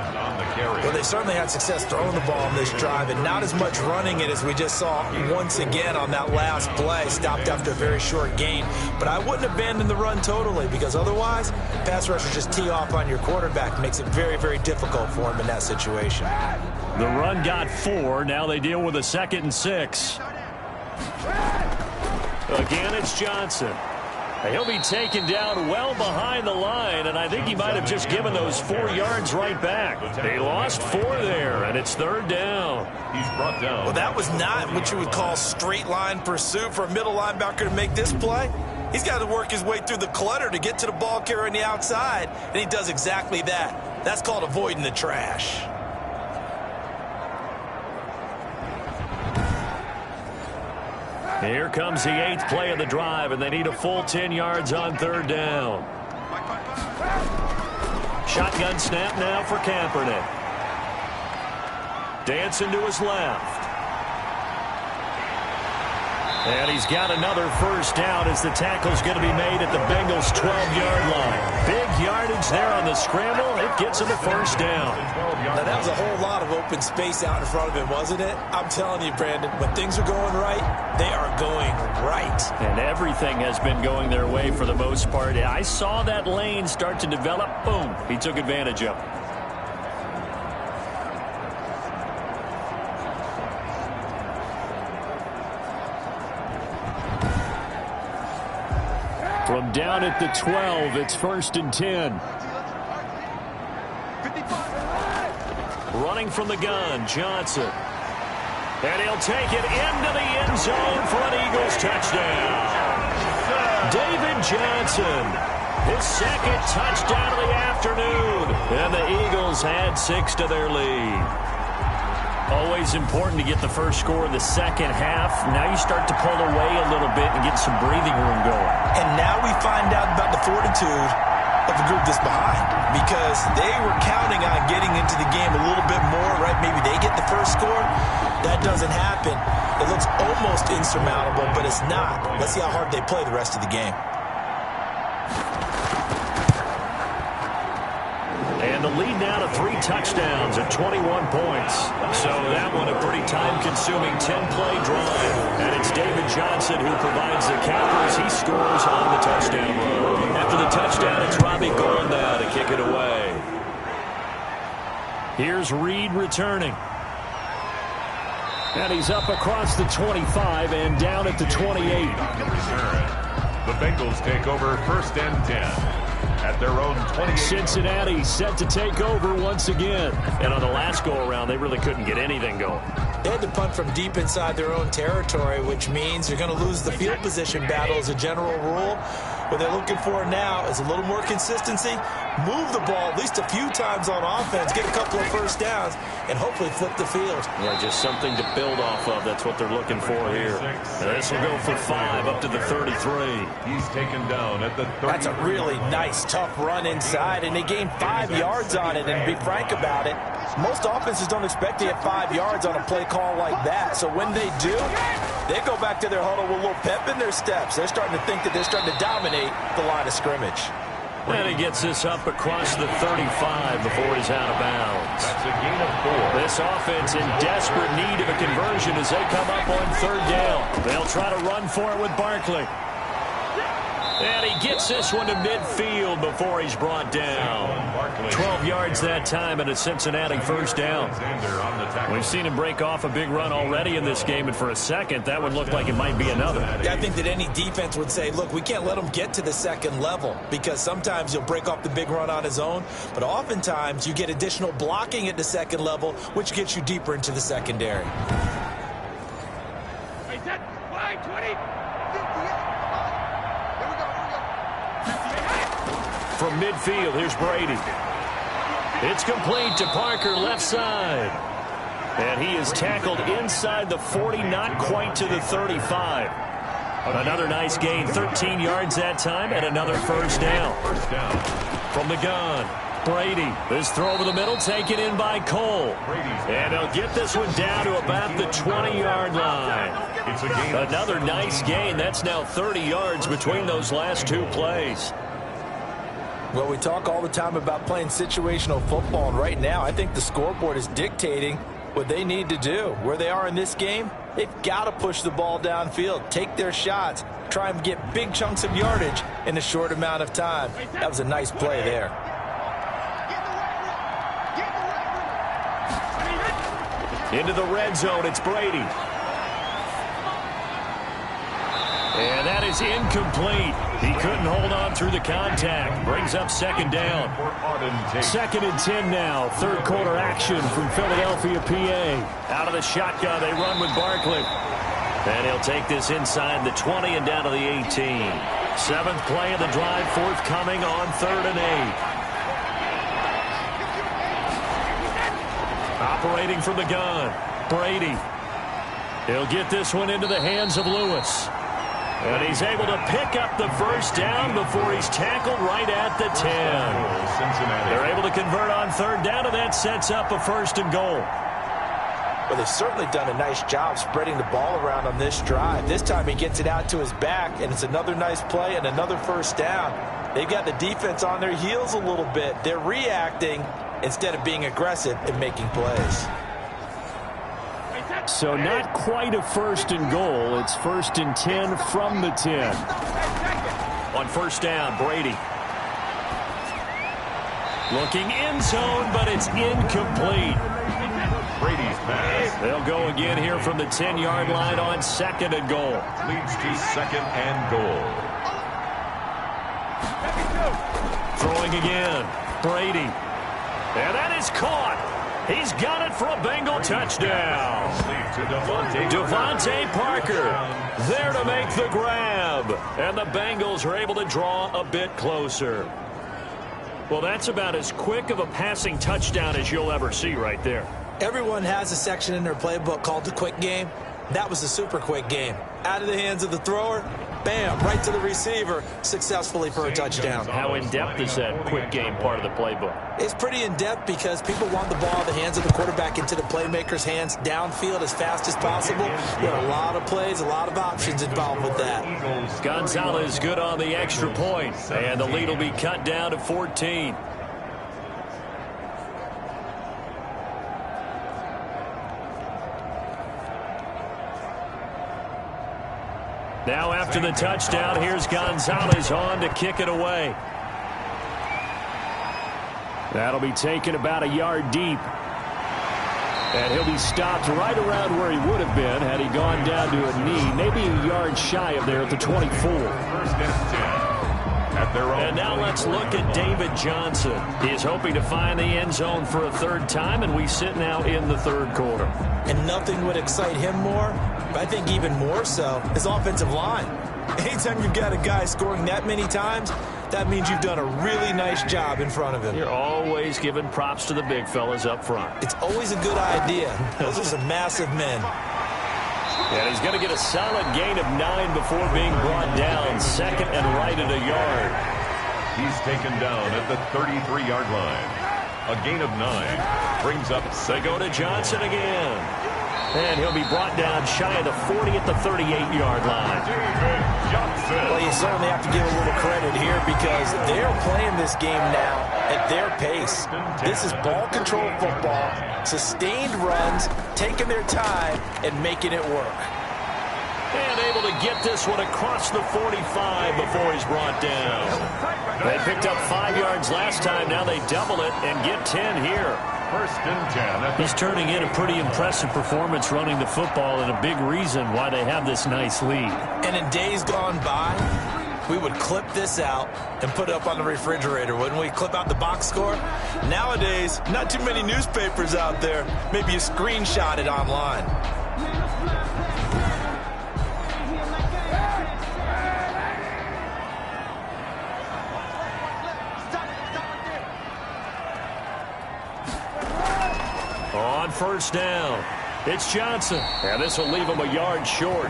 Well, they certainly had success throwing the ball on this drive, and not as much running it as we just saw once again on that last play. Stopped after a very short gain. But I wouldn't abandon the run totally, because otherwise, pass rushers just tee off on your quarterback. Makes it very, very difficult for him in that situation. The run got 4. Now they deal with a 2nd and 6. Again, it's Johnson. He'll be taken down well behind the line, and I think he might have just given those 4 yards right back. They lost 4 there, and it's third down. He's brought down. Well, that was not what you would call straight line pursuit for a middle linebacker to make this play. He's got to work his way through the clutter to get to the ball carrier on the outside, and he does exactly that. That's called avoiding the trash. Here comes the 8th play of the drive, and they need a full 10 yards on third down. Shotgun snap now for Kaepernick. Dancing to his left. And he's got another first down as the tackle's going to be made at the Bengals' 12-yard line. Big yardage there on the scramble. It gets him a first down. Now, that was a whole lot of open space out in front of him, wasn't it? I'm telling you, Brandon, when things are going right, they are going right. And everything has been going their way for the most part. I saw that lane start to develop. Boom. He took advantage of it. From down at the 12, it's 1st and 10. Running from the gun, Johnson. And he'll take it into the end zone for an Eagles touchdown. David Johnson, his 2nd touchdown of the afternoon. And the Eagles add 6 to their lead. Always important to get the first score in the second half. Now you start to pull away a little bit and get some breathing room going. And now we find out about the fortitude of the group that's behind, because they were counting on getting into the game a little bit more, right? Maybe they get the first score. That doesn't happen. It looks almost insurmountable, but it's not. Let's see how hard they play the rest of the game. And the lead now to 3 touchdowns at 21 points. So that one a pretty time-consuming 10-play drive. And it's David Johnson who provides the counter as he scores on the touchdown run. After the touchdown, it's Robbie Gould now to kick it away. Here's Reed returning. And he's up across the 25 and down at the 28. The Bengals take over 1st and 10 at their own 28. Cincinnati set to take over once again. And on the last go-around, they really couldn't get anything going. They had to punt from deep inside their own territory, which means you're going to lose the field position battle as a general rule. What they're looking for now is a little more consistency, move the ball at least a few times on offense, get a couple of first downs, and hopefully flip the field. Yeah, just something to build off of. That's what they're looking for here. And this will go for 5 up to the 33. He's taken down at the 30. That's a really nice, tough run inside, and they gained 5 yards on it. And to be frank about it, most offenses don't expect to get 5 yards on a play call like that. So when they do, they go back to their huddle with a little pep in their steps. They're starting to think that they're starting to dominate the line of scrimmage. And he gets this up across the 35 before he's out of bounds. That's a gain of 4. This offense in desperate need of a conversion as they come up on 3rd down. They'll try to run for it with Barkley. And he gets this one to midfield before he's brought down. 12 yards that time and a Cincinnati 1st down. We've seen him break off a big run already in this game, and for a second, that would look like it might be another. Yeah, I think that any defense would say, look, we can't let him get to the 2nd level, because sometimes he'll break off the big run on his own, but oftentimes you get additional blocking at the 2nd level, which gets you deeper into the secondary. From midfield, here's Brady. It's complete to Parker, left side. And he is tackled inside the 40, not quite to the 35. Another nice gain, 13 yards that time, and another 1st down. From the gun, Brady. This throw over the middle, taken in by Cole. And he'll get this one down to about the 20-yard line. Another nice gain. That's now 30 yards between those last 2 plays. Well, we talk all the time about playing situational football, and right now I think the scoreboard is dictating what they need to do. Where they are in this game, they've got to push the ball downfield, take their shots, try and get big chunks of yardage in a short amount of time. That was a nice play there. Into the red zone, it's Brady. And that is incomplete. He couldn't hold on through the contact. Brings up 2nd down. 2nd and 10 now. 3rd quarter action from Philadelphia, PA. Out of the shotgun, they run with Barkley. And he'll take this inside the 20 and down to the 18. 7th play of the drive forthcoming on 3rd and 8. Operating from the gun, Brady. He'll get this one into the hands of Lewis. And he's able to pick up the 1st down before he's tackled right at the 10. They're able to convert on 3rd down, and that sets up a 1st and goal. Well, they've certainly done a nice job spreading the ball around on this drive. This time he gets it out to his back, and it's another nice play and another 1st down. They've got the defense on their heels a little bit. They're reacting instead of being aggressive and making plays. So not quite a 1st and goal. It's 1st and 10 from the 10. On 1st down, Brady. Looking end zone, but it's incomplete. Brady's pass. They'll go again here from the 10-yard line on 2nd and goal. Leads to 2nd and goal. Throwing again, Brady. And that is caught. He's got it for a Bengal touchdown. Devontae Parker there to make the grab. And the Bengals are able to draw a bit closer. Well, that's about as quick of a passing touchdown as you'll ever see right there. Everyone has a section in their playbook called the quick game. That was the super quick game. Out of the hands of the thrower, bam, right to the receiver, successfully for a touchdown. How in-depth is that quick game part of the playbook? It's pretty in-depth because people want the ball out of the hands of the quarterback into the playmaker's hands downfield as fast as possible. There are a lot of plays, a lot of options involved with that. Gonzalez good on the extra point, and the lead will be cut down to 14. Now after the touchdown, here's Gonzalez on to kick it away. That'll be taken about a yard deep. And he'll be stopped right around where he would have been had he gone down to a knee, maybe a yard shy of there at the 24. First and 10. And now let's look at David Johnson. He is hoping to find the end zone for a third time, and we sit now in the third quarter. And nothing would excite him more, but I think even more so, his offensive line. Anytime you've got a guy scoring that many times, that means you've done a really nice job in front of him. You're always giving props to the big fellas up front. It's always a good idea. Those are some massive men. And he's going to get a solid gain of 9 before being brought down. Second and right at a yard. He's taken down at the 33-yard line. A gain of 9 brings up. They go to Johnson again. And he'll be brought down shy of the 40 at the 38-yard line. David Johnson. Well, you certainly have to give a little credit here because they're playing this game now at their pace. This is ball control football, sustained runs, taking their time, and making it work. And able to get this one across the 45 before he's brought down. They picked up 5 yards last time. Now they double it and get 10 here. First and 10. He's turning in a pretty impressive performance running the football and a big reason why they have this nice lead. And in days gone by, we would clip this out and put it up on the refrigerator, wouldn't we? Clip out the box score. Nowadays, not too many newspapers out there. Maybe you screenshot it online. On first down, it's Johnson. And this will leave him a yard short.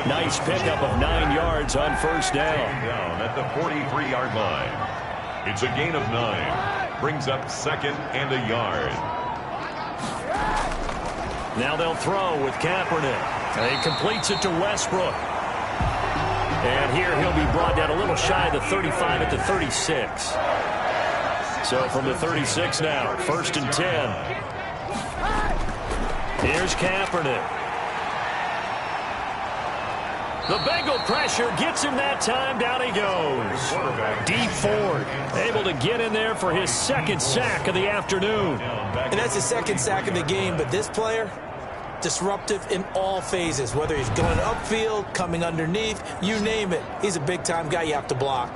Nice pickup of 9 yards on first down. Down at the 43-yard line. It's a gain of 9. Brings up second and a yard. Now they'll throw with Kaepernick. And he completes it to Westbrook. And here he'll be brought down a little shy of the 35 at the 36. So from the 36 now, first and 10. Here's Kaepernick. The Bengal pressure gets him that time. Down he goes. D. Ford able to get in there for his second sack of the afternoon. And that's his second sack of the game, but this player, disruptive in all phases, whether he's going upfield, coming underneath, you name it. He's a big-time guy you have to block.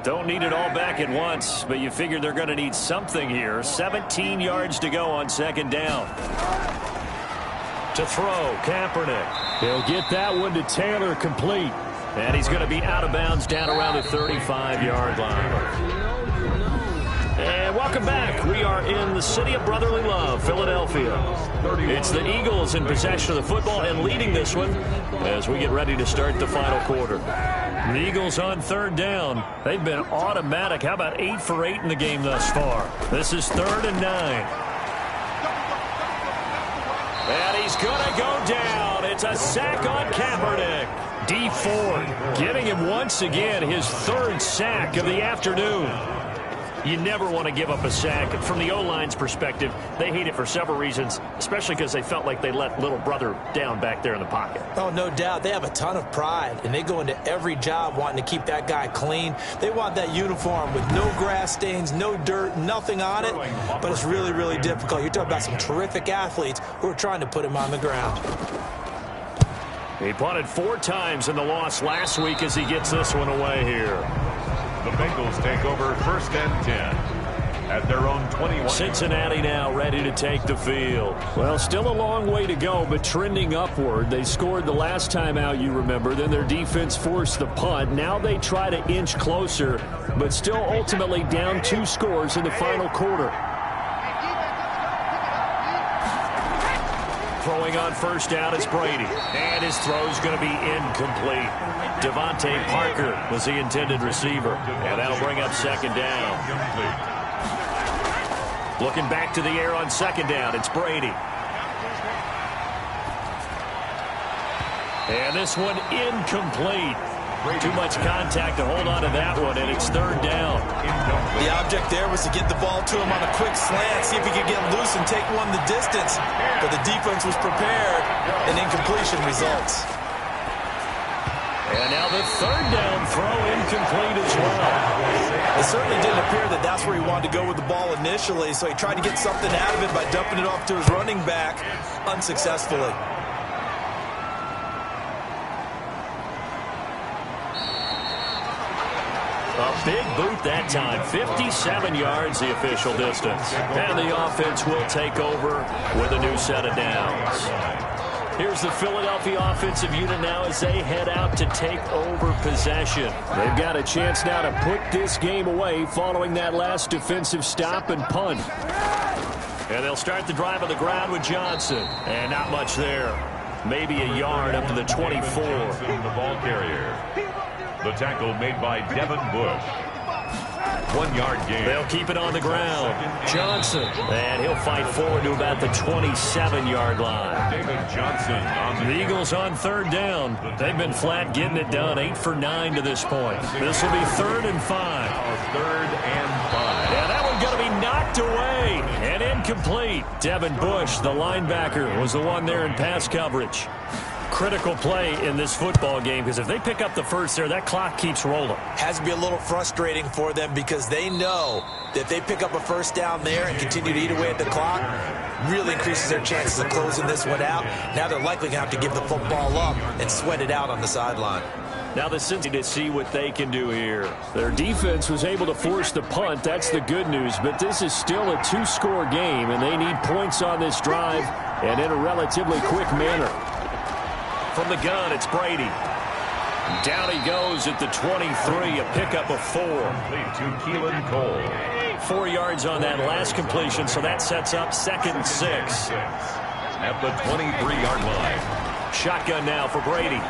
Don't need it all back at once, but you figure they're going to need something here. 17 yards to go on second down. To throw, Kaepernick. He'll get that one to Taylor complete. And he's going to be out of bounds down around the 35-yard line. And welcome back. We are in the city of brotherly love, Philadelphia. It's the Eagles in possession of the football and leading this one as we get ready to start the final quarter. The Eagles on third down. They've been automatic. How about 8 for 8 in the game thus far? This is 3rd and 9. And he's going to go down. It's a sack on Kaepernick. D. Ford getting him once again his 3rd sack of the afternoon. You never want to give up a sack. From the O-line's perspective, they hate it for several reasons, especially because they felt like they let little brother down back there in the pocket. Oh, no doubt. They have a ton of pride, and they go into every job wanting to keep that guy clean. They want that uniform with no grass stains, no dirt, nothing on it, but it's really, really difficult. You're talking about some terrific athletes who are trying to put him on the ground. He punted 4 times in the loss last week as he gets this one away here. The Bengals take over 1st and 10 at their own 21. Cincinnati now ready to take the field. Well, still a long way to go, but trending upward. They scored the last time out, you remember. Then their defense forced the punt. Now they try to inch closer, but still ultimately down 2 scores in the final quarter. Throwing on first down is Brady. And his throw's going to be incomplete. Devontae Parker was the intended receiver. And that'll bring up second down. Looking back to the air on second down, it's Brady. And this one incomplete. Too much contact to hold on to that one, and it's 3rd down. The object there was to get the ball to him on a quick slant, see if he could get loose and take one the distance. But the defense was prepared, and incompletion results. And now the third down throw incomplete as well. It certainly didn't appear that that's where he wanted to go with the ball initially, so he tried to get something out of it by dumping it off to his running back unsuccessfully. A big boot that time, 57 yards the official distance. And the offense will take over with a new set of downs. Here's the Philadelphia offensive unit now as they head out to take over possession. They've got a chance now to put this game away following that last defensive stop and punt. And they'll start the drive on the ground with Johnson. And not much there. Maybe a yard up to the 24. The ball carrier. The tackle made by Devin Bush. 1 yard gain. They'll keep it on the ground. Johnson. And he'll fight forward to about the 27-yard line. David Johnson on the Eagles on third down. They've been flat getting it done. 8 for 9 to this point. This will be 3rd and 5. 3rd and 5. Yeah, that one going to be knocked away and incomplete. Devin Bush, the linebacker, was the one there in pass coverage. Critical play in this football game because if they pick up the first there, that clock keeps rolling. Has to be a little frustrating for them because they know that if they pick up a first down there and continue to eat away at the clock, really increases their chances of closing this one out. Now they're likely going to have to give the football up and sweat it out on the sideline. Now the Cincinnati to see what they can do here. Their defense was able to force the punt. That's the good news. But this is still a 2-score game, and they need points on this drive and in a relatively quick manner. From the gun, it's Brady. Down he goes at the 23, a pickup of 4. Complete to Keelan Cole. 4 yards on that last completion, so that sets up 2nd and 6. At the 23-yard line. Shotgun now for Brady.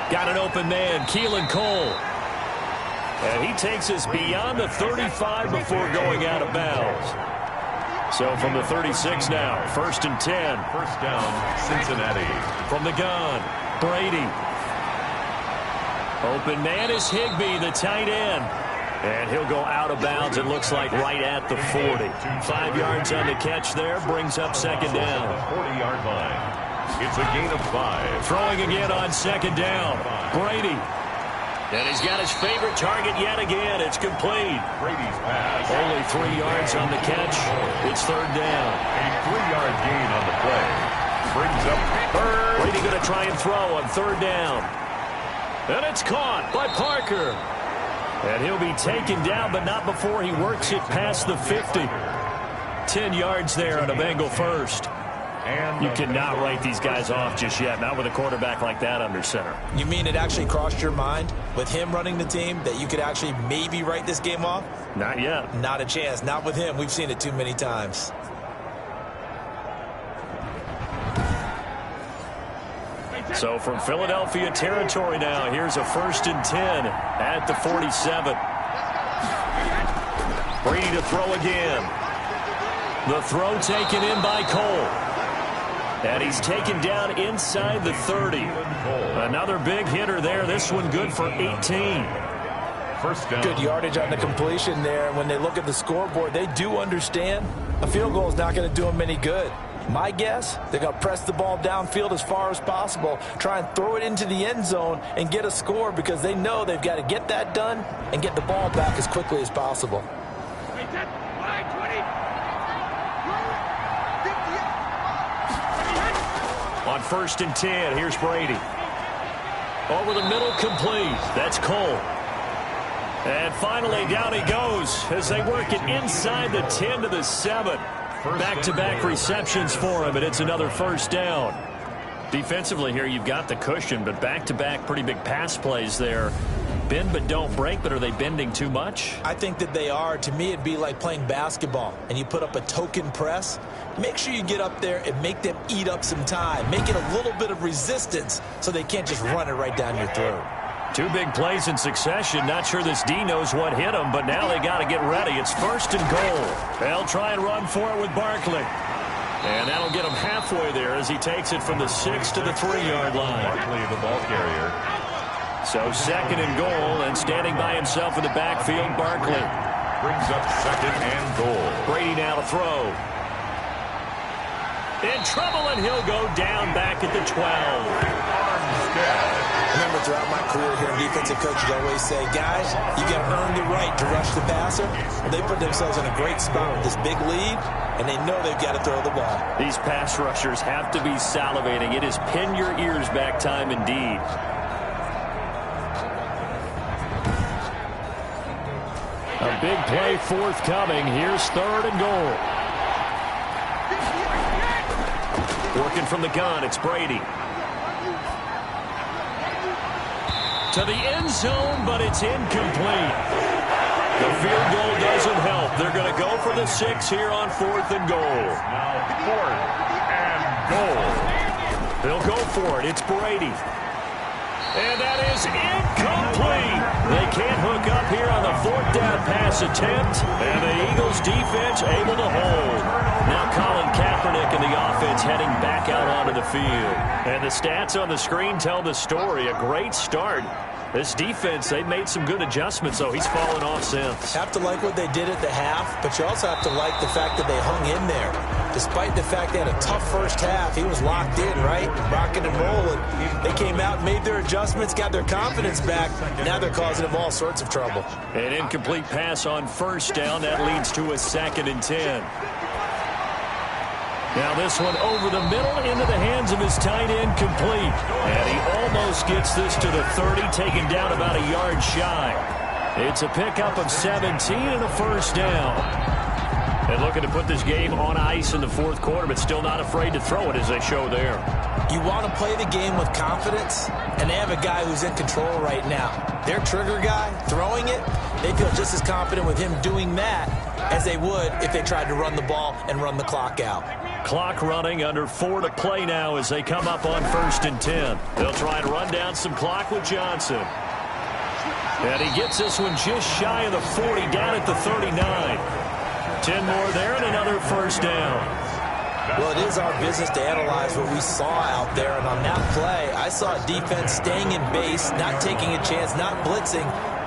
Got an open man, Keelan Cole. And he takes us beyond the 35 before going out of bounds. So from the 36 now, 1st and 10. First down, Cincinnati. From the gun, Brady. Open man is Higbee, the tight end. And he'll go out of bounds, it looks like right at the 40. 5 yards on the catch there, brings up 2nd down. 40-yard line. It's a gain of 5. Throwing again on 2nd down, Brady. And he's got his favorite target yet again. It's complete. Brady's pass. Only 3 yards on the catch. It's 3rd down. A 3-yard gain on the play. Brings up 3rd. Brady going to try and throw on 3rd down. And it's caught by Parker. And he'll be taken down, but not before he works it past the 50. 10 yards there on a Bengal first. And you cannot write these guys off just yet, not with a quarterback like that under center. You mean it actually crossed your mind with him running the team that you could actually maybe write this game off? Not yet. Not a chance. Not with him. We've seen it too many times. So from Philadelphia territory now, here's a 1st and 10 at the 47. Brady to throw again. The throw taken in by Cole. And he's taken down inside the 30. Another big hitter there. This one good for 18. First down. Good yardage on the completion there. When they look at the scoreboard, they do understand a field goal is not going to do them any good. My guess, they're going to press the ball downfield as far as possible, try and throw it into the end zone and get a score because they know they've got to get that done and get the ball back as quickly as possible. On 1st and 10, here's Brady. Over the middle, complete. That's Cole. And finally, down he goes as they work it inside the 10 to the 7. Back-to-back receptions for him, and it's another 1st down. Defensively here, you've got the cushion, but back-to-back pretty big pass plays there. Bend but don't break, but are they bending too much? I think that they are. To me, it'd be like playing basketball, and you put up a token press. Make sure you get up there and make them eat up some time. Make it a little bit of resistance so they can't just run it right down your throat. 2 big plays in succession. Not sure this D knows what hit him, but now they got to get ready. It's 1st and goal. They'll try and run for it with Barkley. And that'll get him halfway there as he takes it from the 6 to the 3-yard line. Barkley, the ball carrier. So 2nd and goal, and standing by himself in the backfield, Barkley. Brings up 2nd and goal. Brady now to throw. In trouble, and he'll go down back at the 12. Armstead. And then career here in defensive coaches always say, guys, you got to earn the right to rush the passer. And they put themselves in a great spot with this big lead, and they know they've got to throw the ball. These pass rushers have to be salivating. It is pin your ears back time indeed. A big play forthcoming. Here's 3rd and goal. Working from the gun, it's Brady. To the end zone, but it's incomplete. The field goal doesn't help. They're going to go for the 6 here on 4th and goal. Now 4th and goal. They'll go for it. It's Brady. And that is incomplete. They can't hook up here on the 4th down pass attempt. And the Eagles defense able to hold. Now Colin Kaepernick and the offense heading back out onto the field. And the stats on the screen tell the story. A great start. This defense, they've made some good adjustments, so he's fallen off since. Have to like what they did at the half, but you also have to like the fact that they hung in there. Despite the fact they had a tough first half, he was locked in, right? Rocking and rolling. They came out, made their adjustments, got their confidence back. Now they're causing him all sorts of trouble. An incomplete pass on 1st down. That leads to a 2nd and 10. Now this one over the middle into the hands of his tight end, complete. And he almost gets this to the 30, taken down about a yard shy. It's a pickup of 17 and a 1st down. And looking to put this game on ice in the 4th quarter, but still not afraid to throw it as they show there. You want to play the game with confidence, and they have a guy who's in control right now. Their trigger guy, throwing it, they feel just as confident with him doing that as they would if they tried to run the ball and run the clock out. Clock running, under 4 to play now as they come up on 1st and 10. They'll try to run down some clock with Johnson. And he gets this one just shy of the 40, down at the 39. 10 more there and another 1st down. Well, it is our business to analyze what we saw out there, and on that play, I saw a defense staying in base, not taking a chance, not blitzing,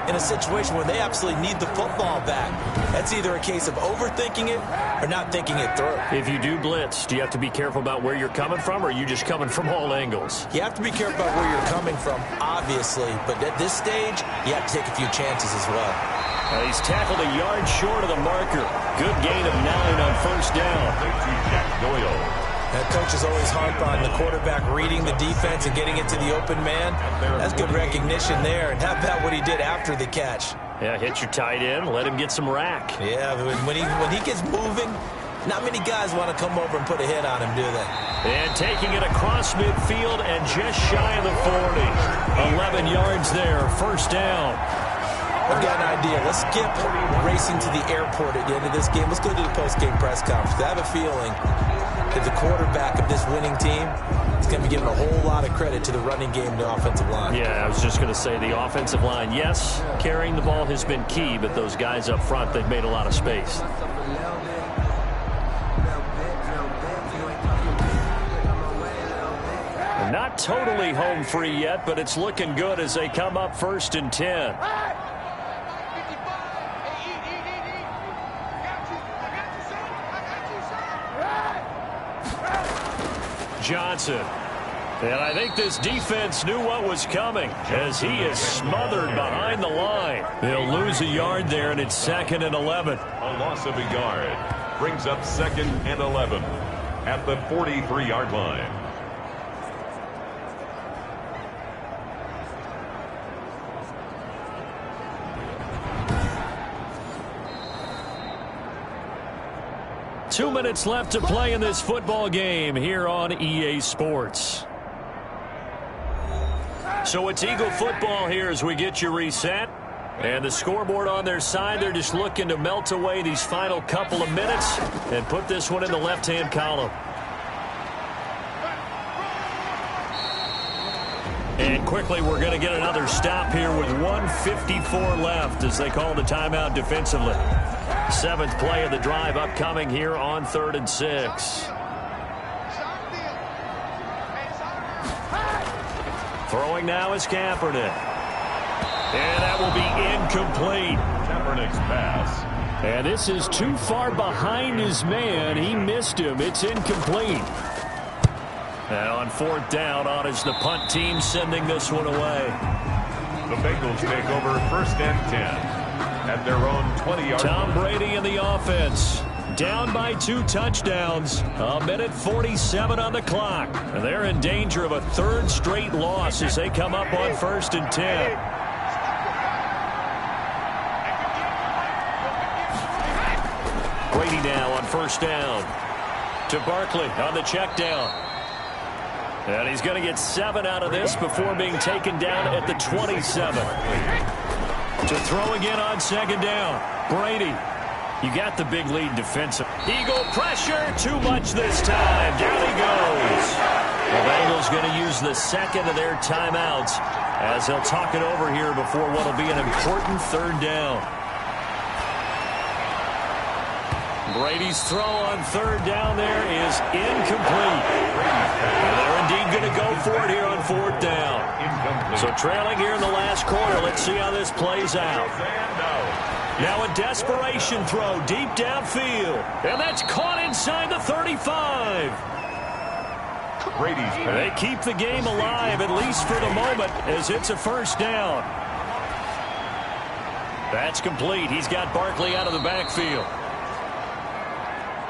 in a situation where they absolutely need the football back. That's either a case of overthinking it or not thinking it through. If you do blitz, do you have to be careful about where you're coming from, or are you just coming from all angles? You have to be careful about where you're coming from, obviously, but at this stage, you have to take a few chances as well. He's tackled a yard short of the marker. Good gain of 9 on 1st down. Jack Doyle. That coach is always harp on the quarterback reading the defense and getting it to the open man. That's good recognition there. And how about what he did after the catch? Yeah, hit your tight end, let him get some rack. Yeah, when he gets moving, not many guys want to come over and put a hit on him, do they? And taking it across midfield and just shy of the 40. 11 yards there, 1st down. I've got an idea. Let's skip racing to the airport at the end of this game. Let's go to the post-game press conference. I have a feeling that the quarterback of this winning team is going to be giving a whole lot of credit to the running game and the offensive line. Yeah, I was just going to say the offensive line, yes, carrying the ball has been key, but those guys up front, they've made a lot of space. Not totally home free yet, but it's looking good as they come up 1st and 10. Johnson. And I think this defense knew what was coming as he is smothered behind the line. They'll lose a yard there, and it's 2nd and 11. A loss of a yard brings up 2nd and 11 at the 43-yard line. Two minutes left to play in this football game here on EA Sports. So it's Eagle football here as we get you reset. And the scoreboard on their side, they're just looking to melt away these final couple of minutes and put this one in the left-hand column. And quickly, we're going to get another stop here with 1:54 left as they call the timeout defensively. 7th play of the drive upcoming here on 3rd and 6. Throwing now is Kaepernick. And that will be incomplete. Kaepernick's pass. And this is too far behind his man. He missed him. It's incomplete. And on 4th down, on is the punt team sending this one away. The Bengals take over 1st and 10 at their own 20-yard line. Tom Brady in the offense. Down by 2 touchdowns. 1:47 on the clock. And they're in danger of a 3rd straight loss as they come up on 1st and 10. Brady now on 1st down. To Barkley on the check down. And he's going to get 7 out of this before being taken down at the 27. To throw again on 2nd down. Brady. You got the big lead defensive. Eagle pressure. Too much this time. Down he goes. The Bengals going to use the 2nd of their timeouts as they'll talk it over here before what will be an important 3rd down. Brady's throw on 3rd down there is incomplete. And they're indeed going to go for it here on 4th down. So trailing here in the last quarter. Let's see how this plays out. Now a desperation throw deep downfield. And that's caught inside the 35. They keep the game alive, at least for the moment, as it's a 1st down. That's complete. He's got Barkley out of the backfield.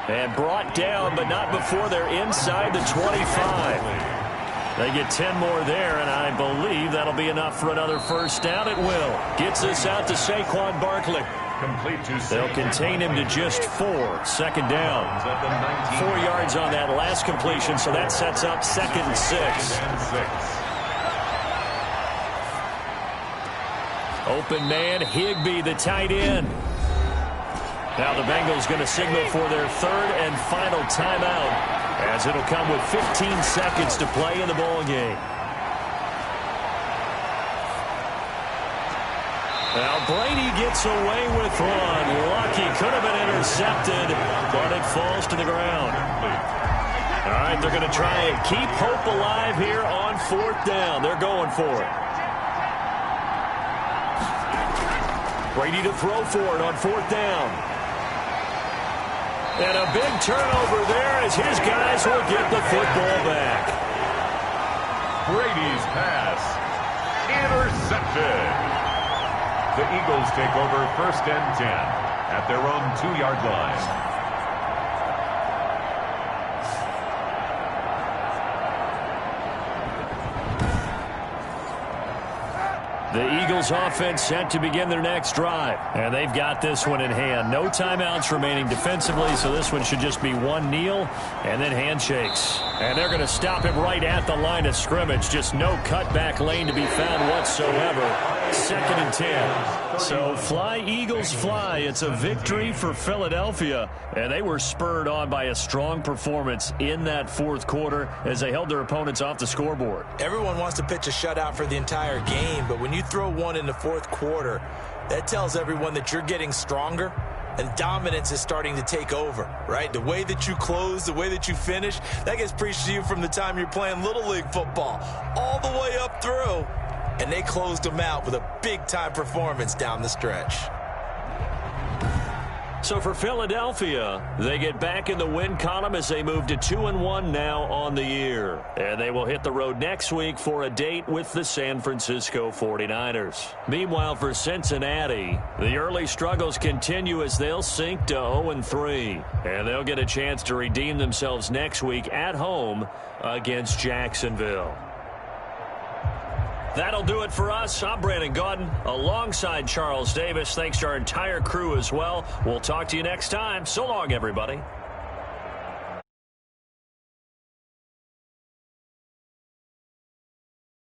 And brought down, but not before they're inside the 25. They get 10 more there, and I believe that'll be enough for another 1st down. It will. Gets this out to Saquon Barkley. Complete to They'll contain him to just 4. 2nd down. 4 yards on that last completion, so that sets up 2nd and 6. Open man, Higbee, the tight end. Now the Bengals going to signal for their 3rd and final timeout, as it'll come with 15 seconds to play in the ball game. Now Brady gets away with one. Lucky, could have been intercepted, but it falls to the ground. All right, they're going to try and keep hope alive here on 4th down. They're going for it. Brady to throw for it on 4th down. And a big turnover there as his guys will get the football back. Brady's pass intercepted. The Eagles take over 1st and 10 at their own 2-yard line. The Eagles offense set to begin their next drive. And they've got this one in hand. No timeouts remaining defensively, so this one should just be one kneel and then handshakes. And they're going to stop him right at the line of scrimmage. Just no cutback lane to be found whatsoever. 2nd and 10. So fly, Eagles, fly. It's a victory for Philadelphia. And they were spurred on by a strong performance in that 4th quarter as they held their opponents off the scoreboard. Everyone wants to pitch a shutout for the entire game, but when you throw one in the 4th quarter, that tells everyone that you're getting stronger and dominance is starting to take over, right? The way that you close, the way that you finish, that gets preached to you from the time you're playing Little League football all the way up through. And they closed them out with a big-time performance down the stretch. So for Philadelphia, they get back in the win column as they move to 2-1 now on the year. And they will hit the road next week for a date with the San Francisco 49ers. Meanwhile, for Cincinnati, the early struggles continue as they'll sink to 0-3. And they'll get a chance to redeem themselves next week at home against Jacksonville. That'll do it for us. I'm Brandon Gaudin alongside Charles Davis. Thanks to our entire crew as well. We'll talk to you next time. So long, everybody.